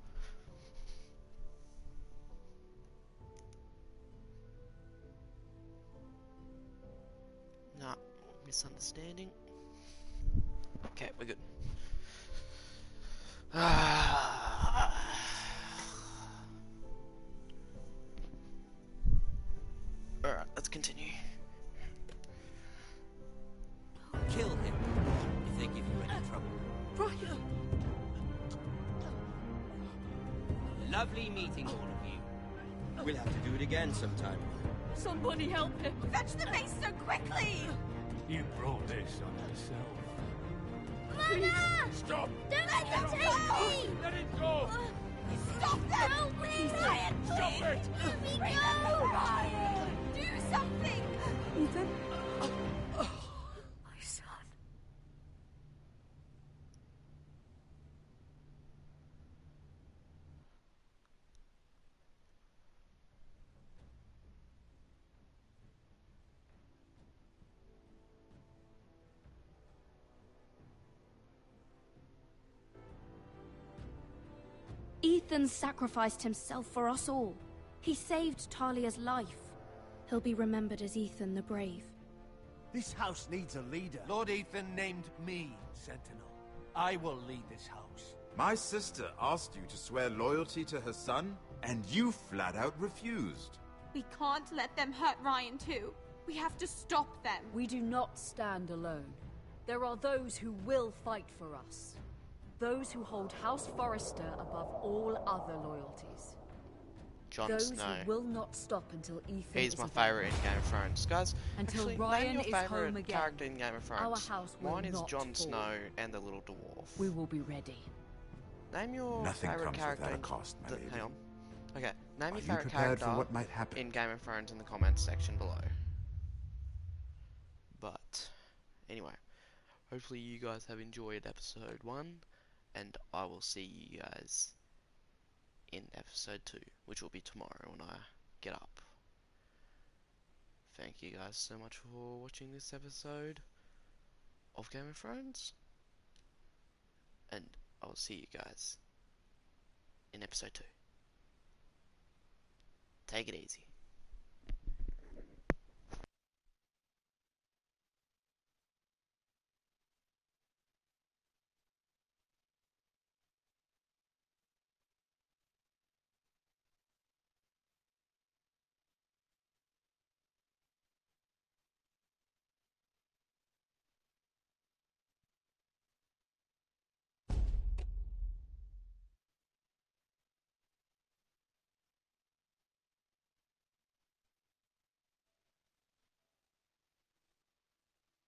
Nah, misunderstanding. Okay, we're good. Alright, let's continue. Kill him if they give you any trouble. Brian! Lovely meeting all of you. We'll have to do it again sometime. Somebody help him! Fetch the mace so quickly! You brought this on yourself. Mother! Stop! Don't let them take me! Let it go! Stop them! Help me! Ryan, please! Stop it! Let me go! Ryan! Do something! Ethan? My son. Ethan sacrificed himself for us all. He saved Talia's life. He'll be remembered as Ethan the Brave. This house needs a leader. Lord Ethan named me Sentinel. I will lead this house. My sister asked you to swear loyalty to her son, and you flat out refused. We can't let them hurt Ryan too. We have to stop them. We do not stand alone. There are those who will fight for us. Those who hold House Forrester above all other loyalties. Jon Those Snow. who will not stop until Ethan He's is my avenged. favourite in Game of Thrones. Guys, Until actually, Ryan name your is favourite home again, character in Game of Thrones. our house will Mine is not Jon fall. Snow and the Little Dwarf. We will be ready. Name your Nothing favourite comes character without a in... cost, my lady. Hang on. Okay, name Are your you favourite prepared character for what might happen? in Game of Thrones in the comments section below. But, anyway, hopefully you guys have enjoyed episode 1, and I will see you guys in episode 2, which will be tomorrow when I get up. Thank you guys so much for watching this episode of Game of Thrones, and I will see you guys in episode 2. Take it easy.